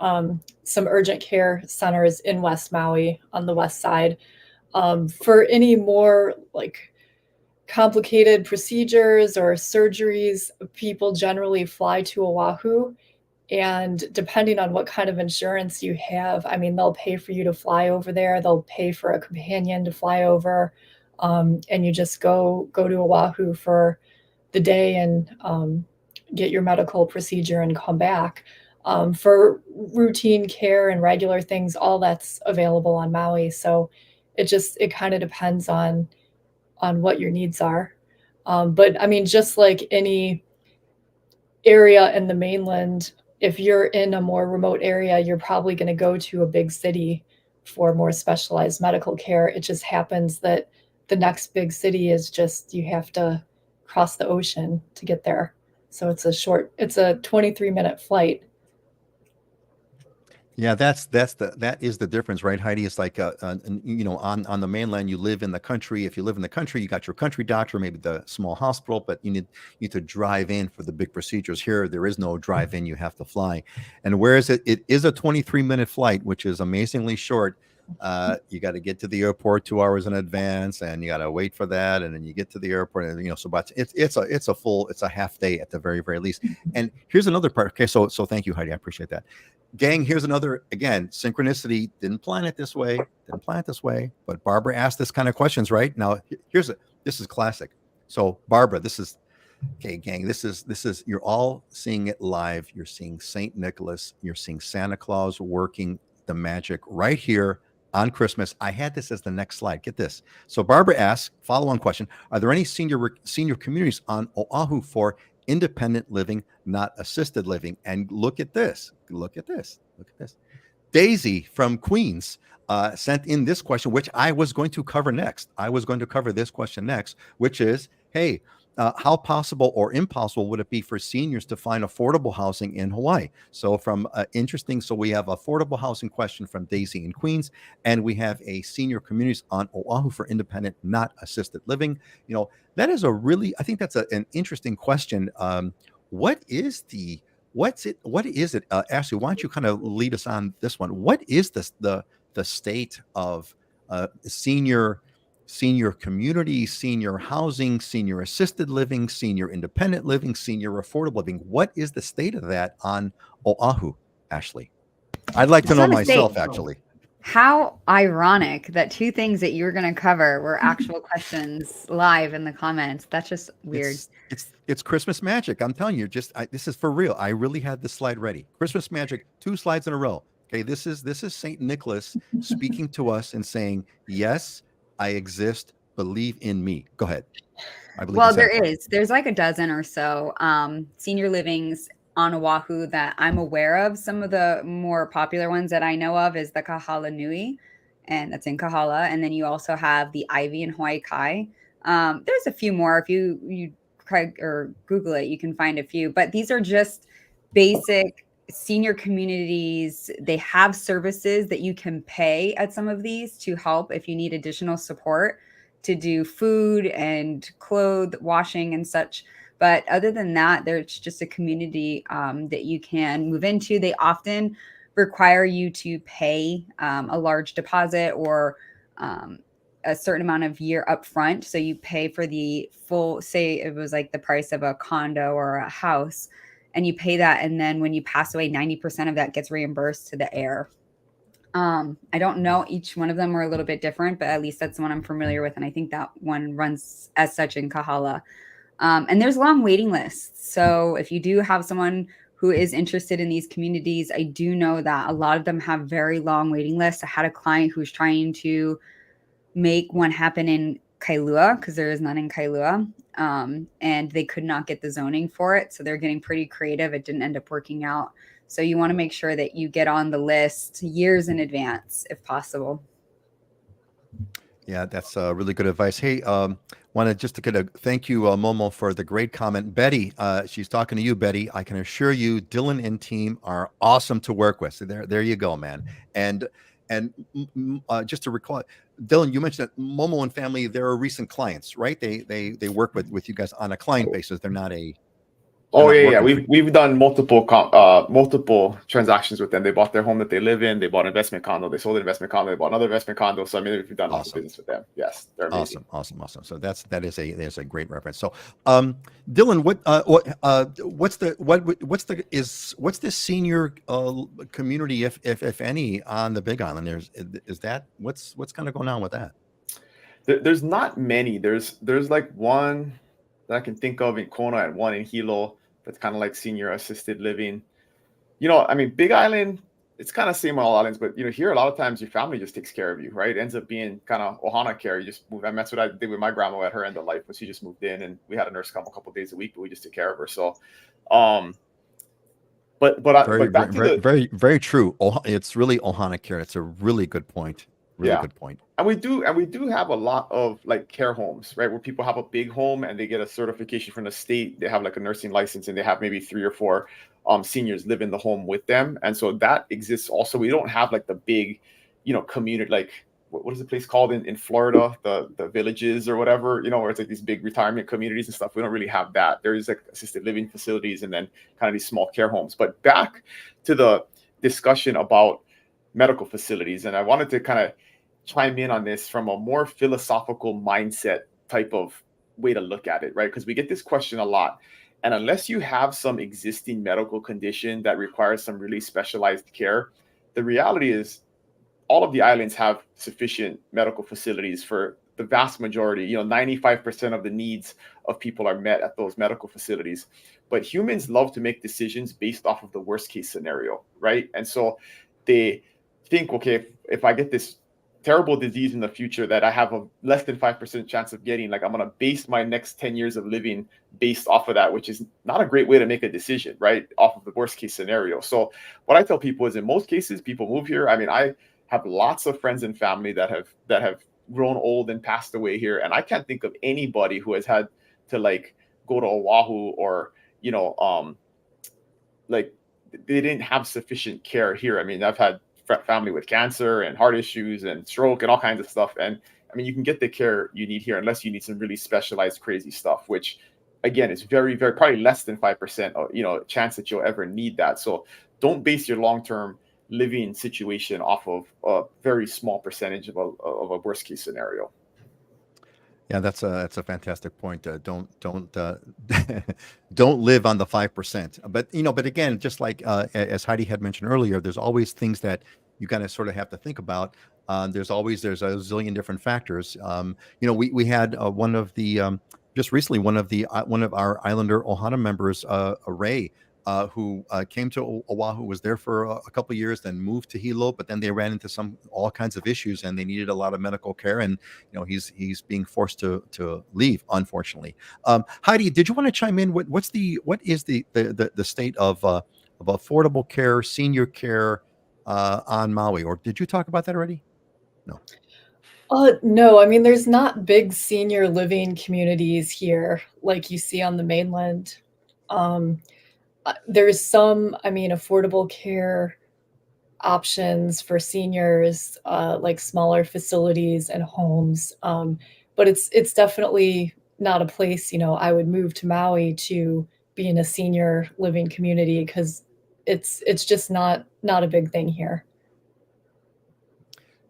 some urgent care centers in West Maui on the west side. For any more complicated procedures or surgeries, people generally fly to Oahu. And depending on what kind of insurance you have, I mean, they'll pay for you to fly over there. They'll pay for a companion to fly over. And you just go to Oahu for the day and get your medical procedure and come back. For routine care and regular things, all that's available on Maui. So it kind of depends on what your needs are. But I mean, just like any area in the mainland, if you're in a more remote area, you're probably going to go to a big city for more specialized medical care. It just happens that the next big city is you have to cross the ocean to get there. So it's a 23-minute flight. Yeah, that is the difference, right, Heidi? It's like on the mainland, you live in the country. If you live in the country, you got your country doctor, maybe the small hospital, but you need to drive in for the big procedures. Here, there is no drive in; you have to fly. And whereas it is a 23-minute flight, which is amazingly short, You got to get to the airport 2 hours in advance, and you got to wait for that, and then you get to the airport, and so but it's a half day at the very, very least. And here's another part. Okay, so thank you, Heidi. I appreciate that. Gang, here's another, again, synchronicity. Didn't plan it this way, but Barbara asked this kind of questions, right? Now, this is classic. So Barbara, this is, okay, gang, this is, you're all seeing it live. You're seeing St. Nicholas. You're seeing Santa Claus working the magic right here on Christmas. I had this as the next slide. Get this. So Barbara asks, follow-on question, are there any senior communities on Oahu for independent living, not assisted living? And look at this. Daisy from Queens sent in this question, which I was going to cover next. I was going to cover this question next, which is, hey, how possible or impossible would it be for seniors to find affordable housing in Hawaii? So so we have affordable housing question from Daisy in Queens, and we have a senior communities on Oahu for independent, not assisted living. That is I think that's an interesting question. What is it? Ashley, why don't you kind of lead us on this one? What is the state of senior community, senior housing, senior assisted living, senior independent living, senior affordable living? What is the state of that on Oahu, Ashley? I'd like to know myself, actually. How ironic that two things that you were going to cover were actual questions live in the comments. That's just weird. It's Christmas magic. I'm telling you, this is for real. I really had this slide ready. Christmas magic, 2 slides in a row. Okay, this is St. Nicholas speaking to us and saying, yes, I exist. Believe in me. Go ahead. There's like a dozen or so senior livings on Oahu that I'm aware of. Some of the more popular ones that I know of is the Kahala Nui, and that's in Kahala. And then you also have the Ivy in Hawaii Kai. There's a few more. If you try or Google it, you can find a few. But these are just basic senior communities. They have services that you can pay at some of these to help if you need additional support to do food and clothes washing and such. But other than that, there's just a community that you can move into. They often require you to pay a large deposit or a certain amount of year up front. So you pay for the full, say it was like the price of a condo or a house, and you pay that. And then when you pass away, 90% of that gets reimbursed to the heir. I don't know, each one of them are a little bit different, but at least that's the one I'm familiar with. And I think that one runs as such in Kahala. And there's long waiting lists. So if you do have someone who is interested in these communities, I do know that a lot of them have very long waiting lists. I had a client who's trying to make one happen in Kailua because there is none in Kailua. And they could not get the zoning for it. So they're getting pretty creative. It didn't end up working out. So you want to make sure that you get on the list years in advance, if possible. Yeah, that's really good advice. Hey, wanted just to thank you, Momo, for the great comment. Betty, she's talking to you, Betty. I can assure you, Dylan and team are awesome to work with. So there you go, man. And just to recall, Dylan, you mentioned that Momo and family, they're recent clients, right? They work with you guys on a client basis. They're not a. Oh yeah. We've done multiple transactions with them. They bought their home that they live in. They bought an investment condo. They sold an investment condo. They bought another investment condo. So I mean, we've done lots of business with them. Yes, they're amazing. Awesome. So there's a great reference. So, Dylan, what's the senior community, if any, on the Big Island? What's kind of going on with that? There's not many. There's like one that I can think of in Kona and one in Hilo. That's kind of like senior assisted living. I mean, Big Island, it's kind of same on all islands, but here a lot of times your family just takes care of you, right? It ends up being kind of ohana care. You just move. And that's what I did with my grandma at her end of life, was she just moved in, and we had a nurse come a couple days a week, but we just took care of her. So, very true. It's really ohana care. It's a really good point. Good point. And we do have a lot of like care homes, right? Where people have a big home and they get a certification from the state. They have like a nursing license and they have maybe 3 or 4 seniors live in the home with them. And so that exists also. We don't have like the big, community, like what is the place called in Florida? The villages or whatever, where it's like these big retirement communities and stuff. We don't really have that. There is like assisted living facilities and then kind of these small care homes. But back to the discussion about medical facilities. And I wanted to kind of chime in on this from a more philosophical mindset type of way to look at it, right? Because we get this question a lot. And unless you have some existing medical condition that requires some really specialized care, the reality is all of the islands have sufficient medical facilities for the vast majority. 95% of the needs of people are met at those medical facilities. But humans love to make decisions based off of the worst case scenario, right? And so they think, okay, if I get this terrible disease in the future that I have a less than 5% chance of getting, like I'm going to base my next 10 years of living based off of that, which is not a great way to make a decision, right? Off of the worst case scenario. So what I tell people is in most cases, people move here. I mean, I have lots of friends and family that have grown old and passed away here. And I can't think of anybody who has had to like go to Oahu or, like they didn't have sufficient care here. I mean, I've had family with cancer and heart issues and stroke and all kinds of stuff. And I mean, you can get the care you need here unless you need some really specialized, crazy stuff, which again, is very, very probably less than 5%, chance that you'll ever need that. So don't base your long-term living situation off of a very small percentage of a worst case scenario. Yeah, that's a fantastic point. Don't don't live on the 5%. But again, just like as Heidi had mentioned earlier, there's always things that you kind of sort of have to think about. There's a zillion different factors. We had one of the just recently one of our Islander Ohana members, Ray, who came to Oahu, was there for a couple of years, then moved to Hilo, but then they ran into all kinds of issues and they needed a lot of medical care. And, he's being forced to leave, unfortunately. Heidi, did you want to chime in? What is the state of affordable care, senior care on Maui? Or did you talk about that already? No. No, I mean, there's not big senior living communities here like you see on the mainland. There's some, affordable care options for seniors, like smaller facilities and homes. But it's definitely not a place, I would move to Maui to be in a senior living community because it's just not a big thing here.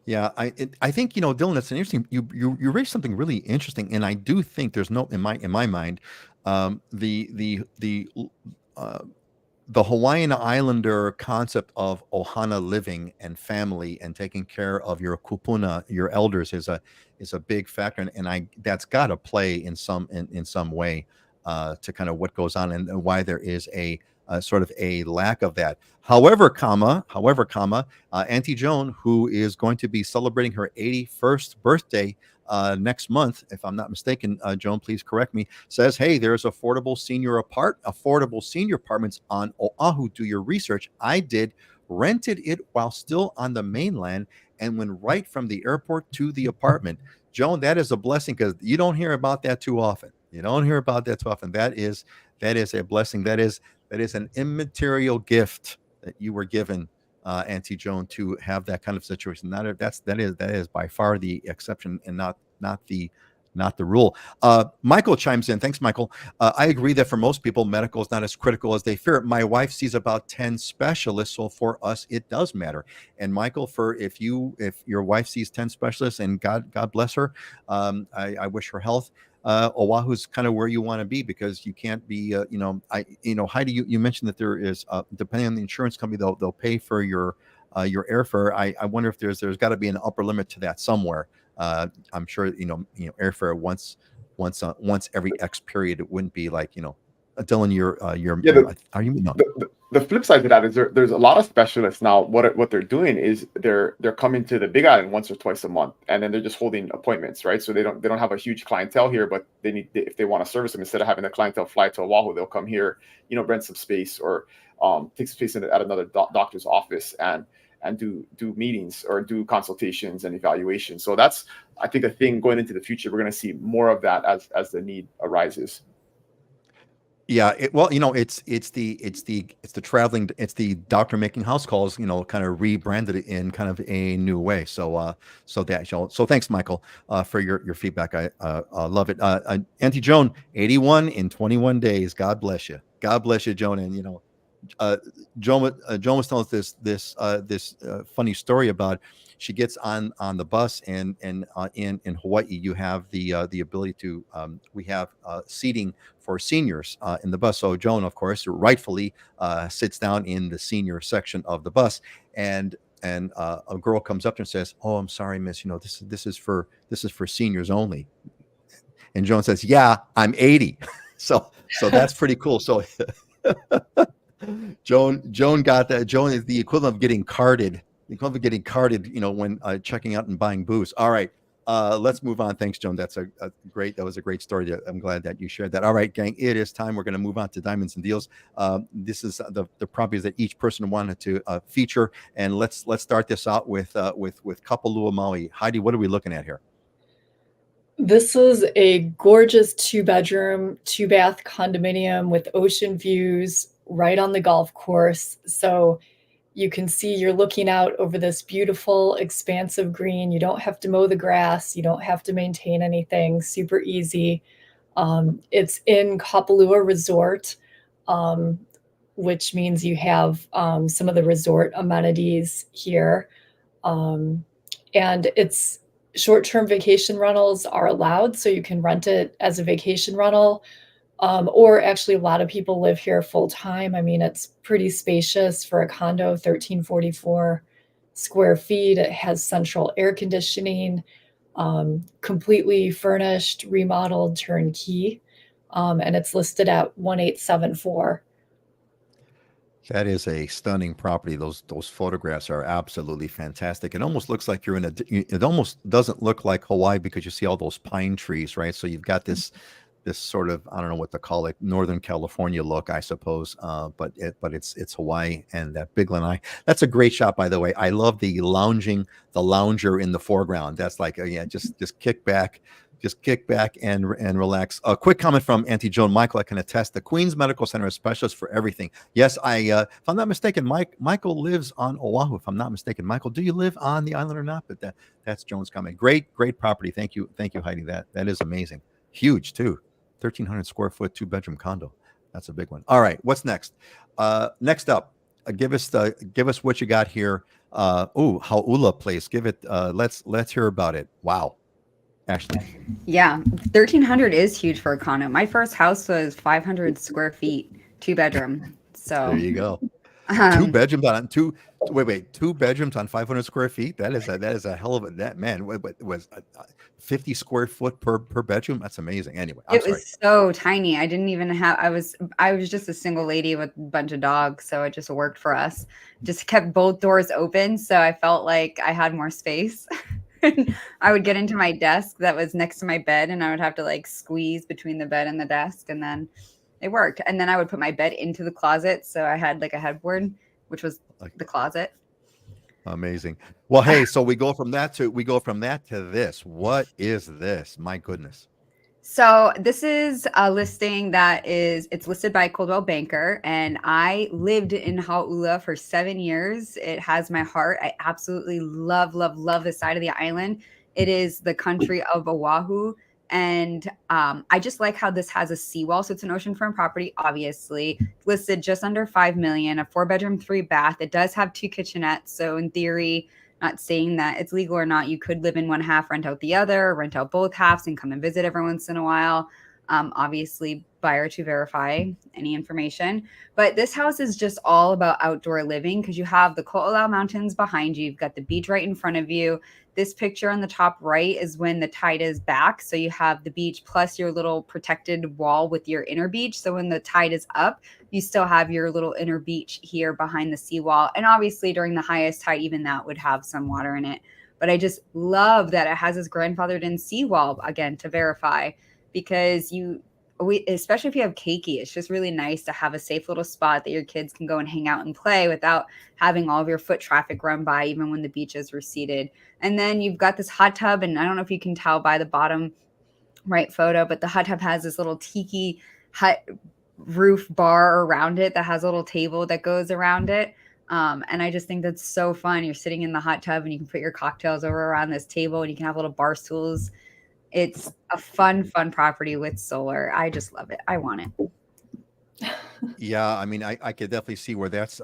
Yeah, I think Dylan, that's an interesting. You raised something really interesting, and I do think there's no in my mind, the Hawaiian Islander concept of ohana living and family and taking care of your kupuna, your elders, is a big factor, and that's got to play in some way to kind of what goes on and why there is a sort of a lack of that. However, Auntie Joan, who is going to be celebrating her 81st birthday next month, if I'm not mistaken, Joan, please correct me, says, hey, there's affordable senior apartments on Oahu. Do your research. I did, rented it while still on the mainland and went right from the airport to the apartment. Joan, that is a blessing because you don't hear about that too often. That is a blessing. That is an immaterial gift that you were given, Auntie Joan, to have that kind of situation. That is by far the exception and not the rule. Michael chimes in. Thanks, Michael. I agree that for most people, medical is not as critical as they fear. My wife sees about 10 specialists, so for us, it does matter. And Michael, if your wife sees 10 specialists, and God bless her, I wish her health. Oahu's kind of where you want to be because you can't be, Heidi, you mentioned that there is, depending on the insurance company, they'll pay for your airfare. I wonder if there's got to be an upper limit to that somewhere. I'm sure, airfare once every X period, it wouldn't be like, Dylan, are you? No. The flip side to that is there's a lot of specialists now. What they're doing is they're coming to the Big Island once or twice a month, and then they're just holding appointments, right? So they don't have a huge clientele here, but if they want to service them, instead of having the clientele fly to Oahu, they'll come here, rent some space or take space at another doctor's office and do meetings or do consultations and evaluations. So that's, I think, a thing going into the future. We're going to see more of that as the need arises. Yeah, it's the doctor making house calls, kind of rebranded it in kind of a new way. So thanks, Michael, for your feedback. I love it. Auntie Joan, 81 in 21 days. God bless you. God bless you, Joan. And Joan was telling us this funny story about she gets on the bus, and in Hawaii you have the ability to we have seating for seniors in the bus. So Joan, of course, rightfully sits down in the senior section of the bus, and a girl comes up to her and says, "Oh, I'm sorry, miss. You know, this is for seniors only." And Joan says, "Yeah, I'm 80." So that's pretty cool. So Joan got that. Joan is the equivalent of getting carded. You know, when checking out and buying booze. All right, let's move on. Thanks, Joan. That's that was a great story. I'm glad that you shared that. All right, gang, it is time. We're going to move on to Diamonds and Deals. This is the properties that each person wanted to feature, and let's start this out with Kapalua Maui. Heidi, what are we looking at here? This is a gorgeous 2-bedroom, 2-bath condominium with ocean views right on the golf course. So you can see you're looking out over this beautiful, expansive green. You don't have to mow the grass. You don't have to maintain anything. Super easy. It's in Kapalua Resort, which means you have some of the resort amenities here. And it's short-term vacation rentals are allowed, so you can rent it as a vacation rental, or actually a lot of people live here full-time. I mean, it's pretty spacious for a condo, 1344 square feet. It has central air conditioning, completely furnished, remodeled, turnkey, and it's listed at 1874. That is a stunning property. Those photographs are absolutely fantastic. It almost looks like you're in it almost doesn't look like Hawaii because you see all those pine trees, right? So you've got this sort of, I don't know what to call it, Northern California look, I suppose. But it's Hawaii, and that big lanai. That's a great shot, by the way. I love the lounger in the foreground. That's like, yeah, just kick back. Just kick back and relax. A quick comment from Auntie Joan. Michael, I can attest. The Queens Medical Center is specialist for everything. Yes, if I'm not mistaken, Michael lives on Oahu. If I'm not mistaken, Michael, do you live on the island or not? But that's Joan's comment. Great property. Thank you, Heidi. That is amazing. Huge too. 1,300 square foot, 2-bedroom condo. That's a big one. All right, what's next? Next up, give us what you got here. Hauula place. Give it. Let's hear about it. Wow. Ashley. Yeah, 1,300 is huge for a condo. My first house was 500 square feet, 2-bedroom. So there you go. um, 2 bedrooms on 2 bedrooms on 500 square feet. That is a hell of a man. What was 50 square foot per bedroom? That's amazing. Anyway, it was so tiny. I didn't even have. I was just a single lady with a bunch of dogs, so it just worked for us. Just kept both doors open, so I felt like I had more space. I would get into my desk that was next to my bed, and I would have to like squeeze between the bed and the desk, and then it worked. And then I would put my bed into the closet, so I had like a headboard, which was the closet. Amazing. Well, hey, so we go from that to this. What is this? My goodness. So this is a listing it's listed by Coldwell Banker, and I lived in Hauula for 7 years. It has my heart. I absolutely love this side of the island. It is the country of Oahu, and I just like how this has a seawall. So it's an oceanfront property, obviously listed just under $5 million, a 4-bedroom, 3-bath. It does have 2 kitchenettes, so in theory, not saying that it's legal or not, you could live in one half, rent out the other, rent out both halves, and come and visit every once in a while. Obviously, buyer to verify any information. But this house is just all about outdoor living because you have the Ko'olau Mountains behind you. You've got the beach right in front of you. This picture on the top right is when the tide is back. So you have the beach plus your little protected wall with your inner beach. So when the tide is up, you still have your little inner beach here behind the seawall. And obviously during the highest tide, even that would have some water in it. But I just love that it has this grandfathered in seawall, again, to verify, because especially if you have keiki, it's just really nice to have a safe little spot that your kids can go and hang out and play without having all of your foot traffic run by, even when the beach is receded. And then you've got this hot tub, and I don't know if you can tell by the bottom right photo, but the hot tub has this little tiki hut roof bar around it that has a little table that goes around it. And I just think that's so fun. You're sitting in the hot tub and you can put your cocktails over around this table, and you can have little bar stools. It's a fun property with solar. I just love it. I want it. Yeah, I mean, I could definitely see where that's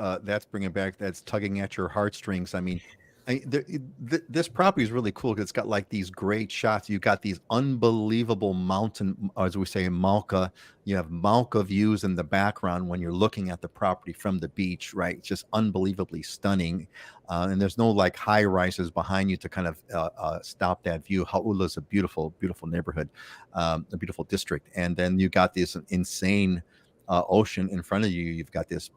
bringing back, that's tugging at your heartstrings. I mean, this property is really cool because it's got like these great shots. You got these unbelievable mountain, as we say, Malka. You have Malka views in the background when you're looking at the property from the beach, right? It's just unbelievably stunning. And there's no like high rises behind you to kind of stop that view. Hauula is a beautiful, beautiful neighborhood, a beautiful district. And then you got this insane ocean in front of you. You've got this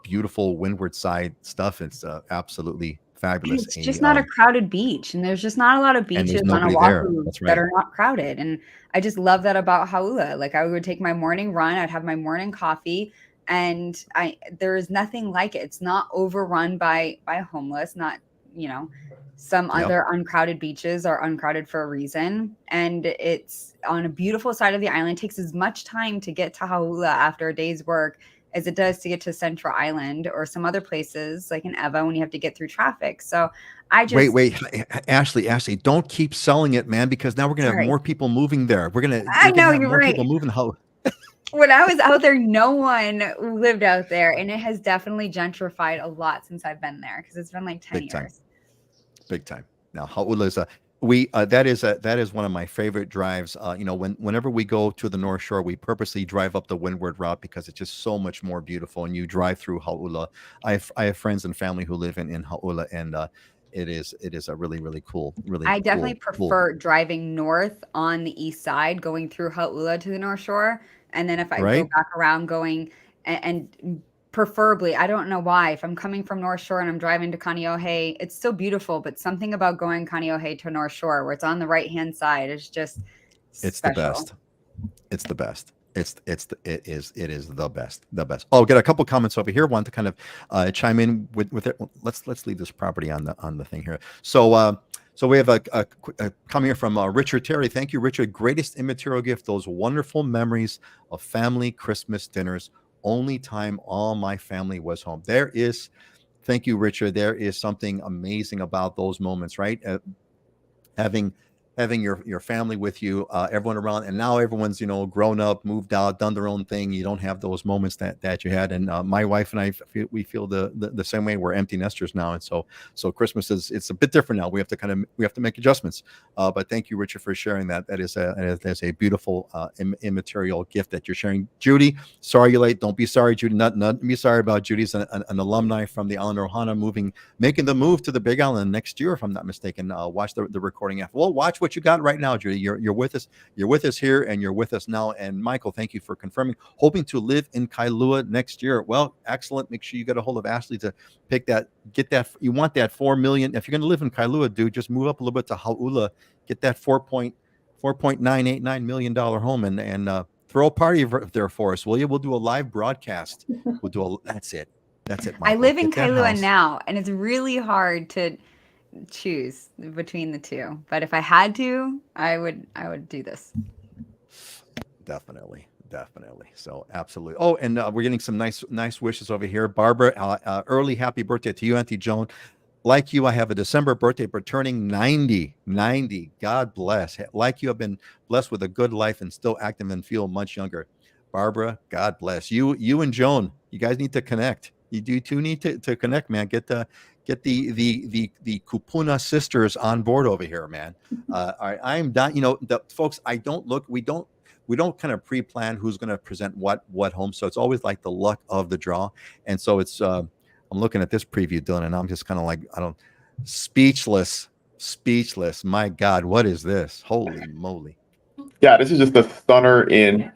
beautiful windward side stuff. It's absolutely fabulous. It's just not a crowded beach, and there's just not a lot of And there's beaches on nobody there. Oahu That's that right. are not crowded. And I just love that about Hauula. Like I would take my morning run, I'd have my morning coffee, and there is nothing like it. It's not overrun by homeless, not, you know, some Yep. other uncrowded beaches are uncrowded for a reason. And it's on a beautiful side of the island. It takes as much time to get to Hauula after a day's work as it does to get to Central Island or some other places like in Eva when you have to get through traffic. So I just Wait, Ashley, don't keep selling it, man, because now we're gonna have sorry. more people moving there. We're gonna I know have you're more right. people moving. How When I was out there, no one lived out there, and it has definitely gentrified a lot since I've been there because it's been like 10 big time, years. big time. Now Hauula is that is one of my favorite drives. You know, whenever we go to the North Shore, we purposely drive up the windward route because it's just so much more beautiful. And you drive through Hauula. I have friends and family who live in Hauula, and it is a really, really cool, really I definitely cool. prefer driving north on the east side, going through Hauula to the North Shore, and then if I go Right? back around, going and preferably, I don't know why, if I'm coming from North Shore and I'm driving to Kaneohe, it's still beautiful, but something about going Kaneohe to North Shore where it's on the right hand side is just It's the special. best. It's the best. It is the best. Oh, get a couple comments over here. Want to kind of chime in with it. Let's leave this property on the thing here. So so we have a comment here from Richard Terry. Thank you, Richard. Greatest immaterial gift, those wonderful memories of family Christmas dinners. Only time all my family was home. Thank you, Richard. There is something amazing about those moments, right? Having your family with you, everyone around, and now everyone's, you know, grown up, moved out, done their own thing. You don't have those moments that you had. And my wife and I we feel the same way. We're empty nesters now, and so Christmas it's a bit different now. We have to make adjustments. But thank you, Richard, for sharing that. That's a beautiful immaterial gift that you're sharing. Judy, sorry you're late. Don't be sorry, Judy. Not be sorry about Judy's an alumni from the island of Ohana, making the move to the Big Island next year, if I'm not mistaken. Watch the recording after. Well, watch what you got right now, Judy. You're with us. You're with us here, and you're with us now. And Michael, thank you for confirming. Hoping to live in Kailua next year. Well, excellent. Make sure you get a hold of Ashley to get that. You want that $4 million. If you're going to live in Kailua, dude, just move up a little bit to Hauula. Get that $4.989 million home, and throw a party there for us, will you? We'll do a live broadcast. That's it. That's it, Michael. I live in Get that Kailua house. now, and it's really hard to choose between the two. But if I had to, I would do this. Definitely. So absolutely. Oh, and we're getting some nice wishes over here. Barbara, early happy birthday to you, Auntie Joan. Like you, I have a December birthday, but turning 90. God bless. Like you, have been blessed with a good life and still active and feel much younger. Barbara, God bless you. You and Joan, you guys need to connect. You do too need to connect, man. Get the Kupuna sisters on board over here, man. I'm not, folks. We don't kind of pre-plan who's going to present what home. So it's always like the luck of the draw. And so it's I'm looking at this preview, Dylan, and I'm just kind of like, speechless. My God, what is this? Holy moly. Yeah, this is just a stunner in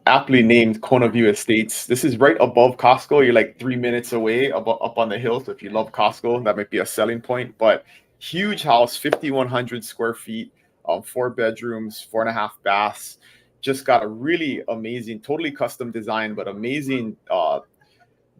aptly named Kona View Estates. This is right above Costco. You're like 3 minutes away up on the hill. So if you love Costco, that might be a selling point. But huge house, 5,100 square feet, 4 bedrooms, 4.5 baths. Just got a really amazing, totally custom design, but amazing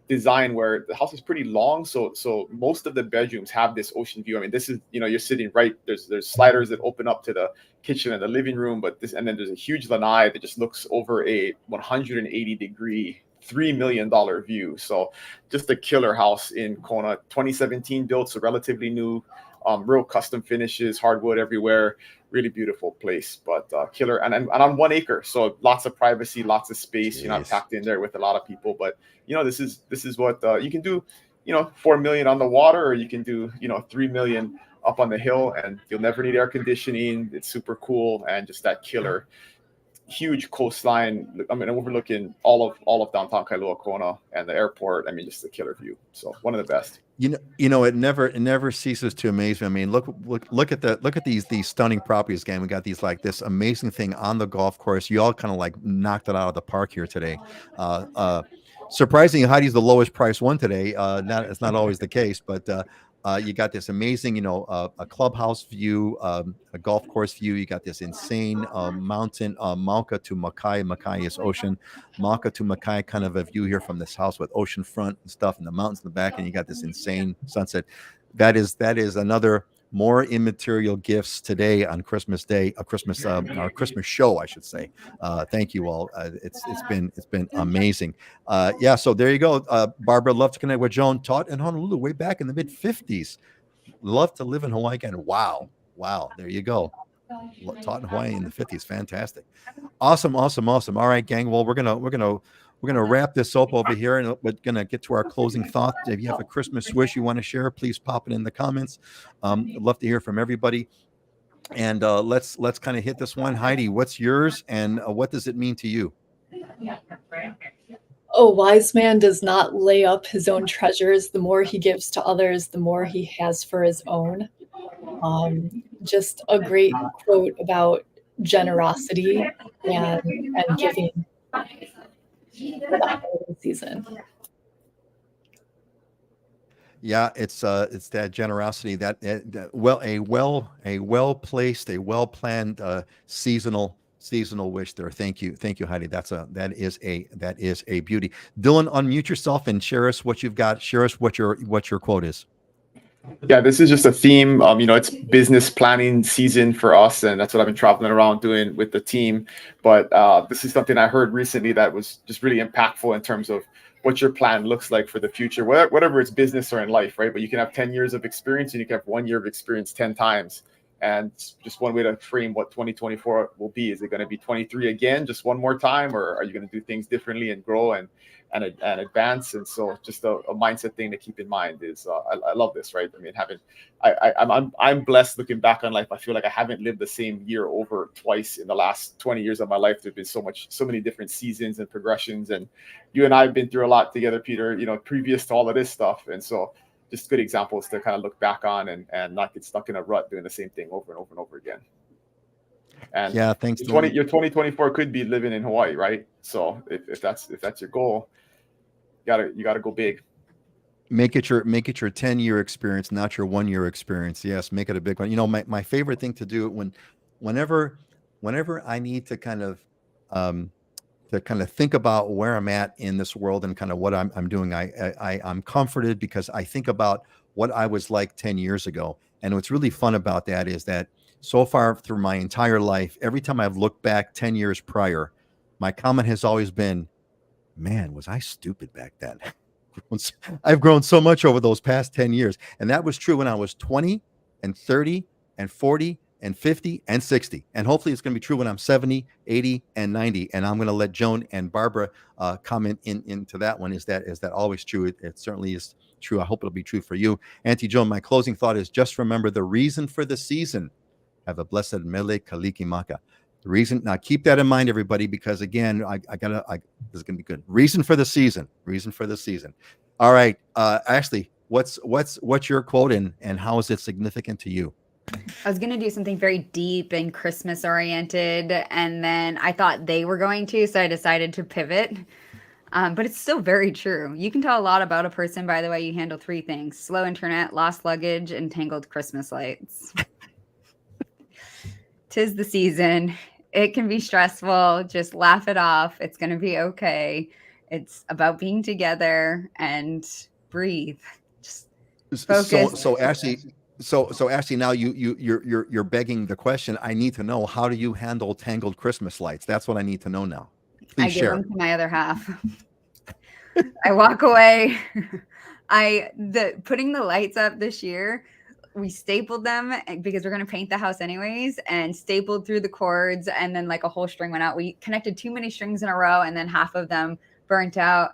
design where the house is pretty long. So most of the bedrooms have this ocean view. I mean, this is, you're sitting right, there's sliders that open up to the kitchen and the living room, and then there's a huge lanai that just looks over a 180-degree, $3 million view. So just a killer house in Kona, 2017 built, so relatively new. real custom finishes, hardwood everywhere. Really beautiful place, but killer, and on 1 acre, so lots of privacy, lots of space. You're not Jeez. packed in there with a lot of people, but this is what you can do. 4 million on the water, or you can do 3 million up on the hill, and you'll never need air conditioning. It's super cool, and just that killer, huge coastline. I mean, overlooking all of downtown Kailua, Kona, and the airport. I mean, just a killer view. So one of the best. It never ceases to amaze me. I mean, look at these stunning properties. Again, we got this amazing thing on the golf course. You all kind of like knocked it out of the park here today. Surprisingly, Heidi's the lowest price one today. It's not always the case, but you got this amazing, a clubhouse view, a golf course view. You got this insane mountain, Mauka to Makai. Makai is ocean. Mauka to Makai, kind of a view here from this house with oceanfront and stuff, and the mountains in the back, and you got this insane sunset. That is another more immaterial gifts today on Christmas Day, our Christmas show, I should say. Thank you all. It's been amazing. Yeah, so there you go. Barbara, love to connect with Joan. Taught in Honolulu way back in the mid-50s. Love to live in Hawaii again. Wow. There you go. Taught in Hawaii in the 50s. Fantastic. Awesome. All right, gang. Well, we're gonna wrap this up over here, and we're gonna get to our closing thoughts. If you have a Christmas wish you want to share, please pop it in the comments. I'd love to hear from everybody. And let's kind of hit this one. Heidi, what's yours, and what does it mean to you? A wise man does not lay up his own treasures. The more he gives to others, the more he has for his own. Just a great quote about generosity and giving season. Yeah, it's that generosity, that a well placed, a well planned seasonal wish there. Thank you, Heidi. That is a beauty. Dylan, unmute yourself and share us what you've got. Share us what your quote is. Yeah, this is just a theme. It's business planning season for us, and that's what I've been traveling around doing with the team. But this is something I heard recently that was just really impactful in terms of what your plan looks like for the future, whatever it's business or in life, right? But you can have 10 years of experience, and you can have 1 year of experience 10 times. And just one way to frame what 2024 will be. Is it going to be 23 again, just one more time, or are you going to do things differently and grow and advance? And so just a mindset thing to keep in mind is I love this, right? I mean, I'm blessed looking back on life. I feel like I haven't lived the same year over twice in the last 20 years of my life. There's been so many different seasons and progressions, and you and I have been through a lot together, Peter, previous to all of this stuff. And so just good examples to kind of look back on and not get stuck in a rut doing the same thing over and over and over again. And yeah, thanks. Your 2024 could be living in Hawaii, right? So if that's your goal, you gotta go big. Make it your 10-year experience, not your 1 year experience. Yes, make it a big one. My favorite thing to do whenever I need to kind of think about where I'm at in this world and kind of what I'm doing, I'm comforted because I think about what I was like 10 years ago. And what's really fun about that is that so far through my entire life, every time I've looked back 10 years prior, my comment has always been, man, was I stupid back then? I've grown so much over those past 10 years. And that was true when I was 20 and 30 and 40 and 50 and 60. And hopefully it's going to be true when I'm 70, 80, and 90. And I'm going to let Joan and Barbara comment into that one. Is that always true? It certainly is true. I hope it'll be true for you. Auntie Joan, my closing thought is just remember the reason for the season. Have a blessed Mele Kalikimaka. The reason, now keep that in mind, everybody, because again, this is going to be good. Reason for the season. All right. Ashley, what's your quote and how is it significant to you? I was going to do something very deep and Christmas oriented, and then I thought they were going to, so I decided to pivot. But it's still very true. You can tell a lot about a person by the way you handle three things: slow internet, lost luggage, and tangled Christmas lights. 'Tis the season. It can be stressful. Just laugh it off. It's going to be okay. It's about being together and breathe. Just focus. So Ashley, now you're begging the question. I need to know, how do you handle tangled Christmas lights? That's what I need to know now. Please share. I give them to my other half. I walk away. Putting the lights up this year we stapled them because we're going to paint the house anyways, and stapled through the cords, and then like a whole string went out. We connected too many strings in a row, and then half of them burnt out.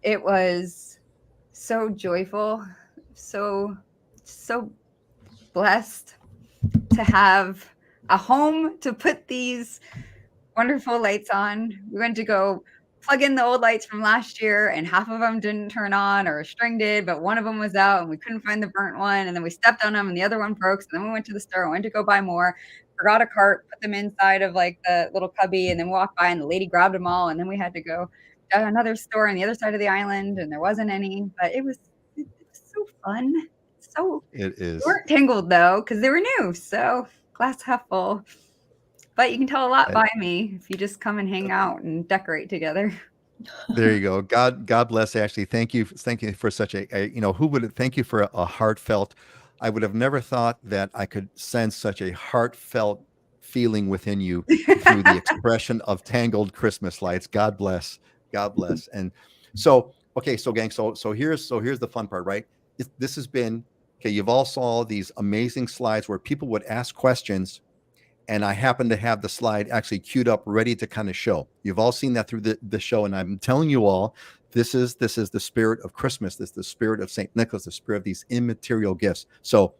It was so joyful, so blessed to have a home to put these wonderful lights on. We went to go plug in the old lights from last year, and half of them didn't turn on, or a string did, but one of them was out and we couldn't find the burnt one. And then we stepped on them and the other one broke. So then we went to the store and went to go buy more, forgot a cart, put them inside of like the little cubby, and then walked by and the lady grabbed them all. And then we had to go to another store on the other side of the island, and there wasn't any, but it was so fun. So It is. they weren't tangled though, because they were new. So glass half full. But you can tell a lot by me if you just come and hang out and decorate together. There you go. God bless Ashley. Thank you for such a thank you for a heartfelt. I would have never thought that I could sense such a heartfelt feeling within you through the expression of tangled Christmas lights. God bless. And so, okay, so gang, so here's the fun part, right? This has been okay. You've all saw these amazing slides where people would ask questions, and I happen to have the slide actually queued up, ready to kind of show. You've all seen that through the show, and I'm telling you all, this is the spirit of Christmas. This is the spirit of St. Nicholas, the spirit of these immaterial gifts. So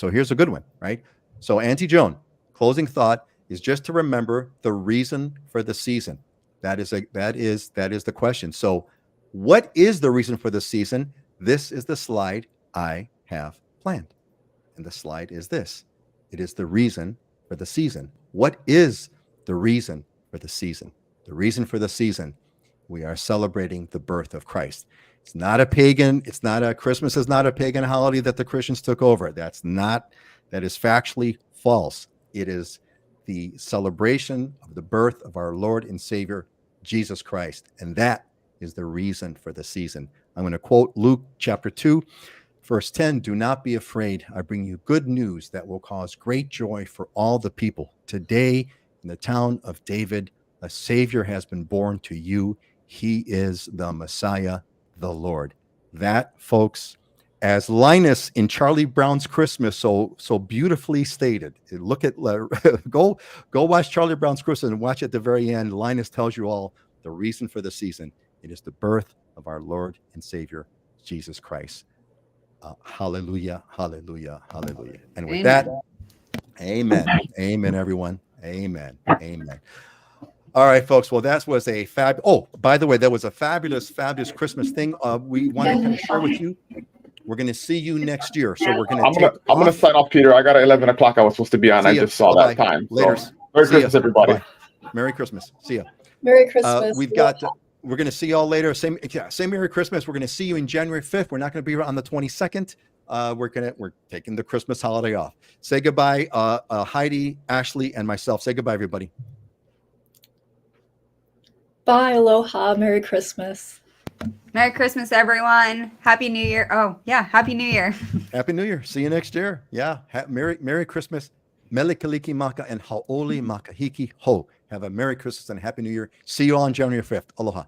here's a good one, right? So Auntie Joan, closing thought is just to remember the reason for the season. That is the question. So what is the reason for the season? This is the slide I have planned. And the slide is this. It is the reason for the season. What is the reason for the season? The reason for the season, we are celebrating the birth of Christ. It's not a pagan, Christmas is not a pagan holiday that the Christians took over. That is factually false. It is the celebration of the birth of our Lord and Savior, Jesus Christ. And that is the reason for the season. I'm going to quote Luke chapter 2, verse 10, "Do not be afraid. I bring you good news that will cause great joy for all the people. Today, in the town of David, a Savior has been born to you. He is the Messiah, the Lord." That, folks, as Linus in Charlie Brown's Christmas so beautifully stated. Look at go watch Charlie Brown's Christmas and watch at the very end. Linus tells you all the reason for the season. It is the birth of our Lord and Savior, Jesus Christ. Hallelujah, hallelujah, hallelujah. And with that, amen. Amen, everyone. Amen. Amen. All right, folks. Well, that was a by the way, that was a fabulous Christmas thing. We want to kind of share with you. We're going to see you next year. So we're going to I'm going to sign off, Peter. I got 11 o'clock I was supposed to be on. I just saw that time. Later. So, Merry Christmas, everybody. Bye. Merry Christmas. See ya. Merry Christmas. We're going to see y'all later. Same Merry Christmas. We're going to see you in January 5th. We're not going to be on the 22nd. We're taking the Christmas holiday off. Say goodbye, Heidi, Ashley, and myself. Say goodbye, everybody. Bye, aloha, Merry Christmas. Merry Christmas, everyone. Happy New Year. Oh, yeah. Happy New Year. Happy New Year. See you next year. Yeah. Merry Christmas. Mele Kaliki Maka and Haole Makahiki Ho. Have a Merry Christmas and Happy New Year. See you all on January 5th. Aloha.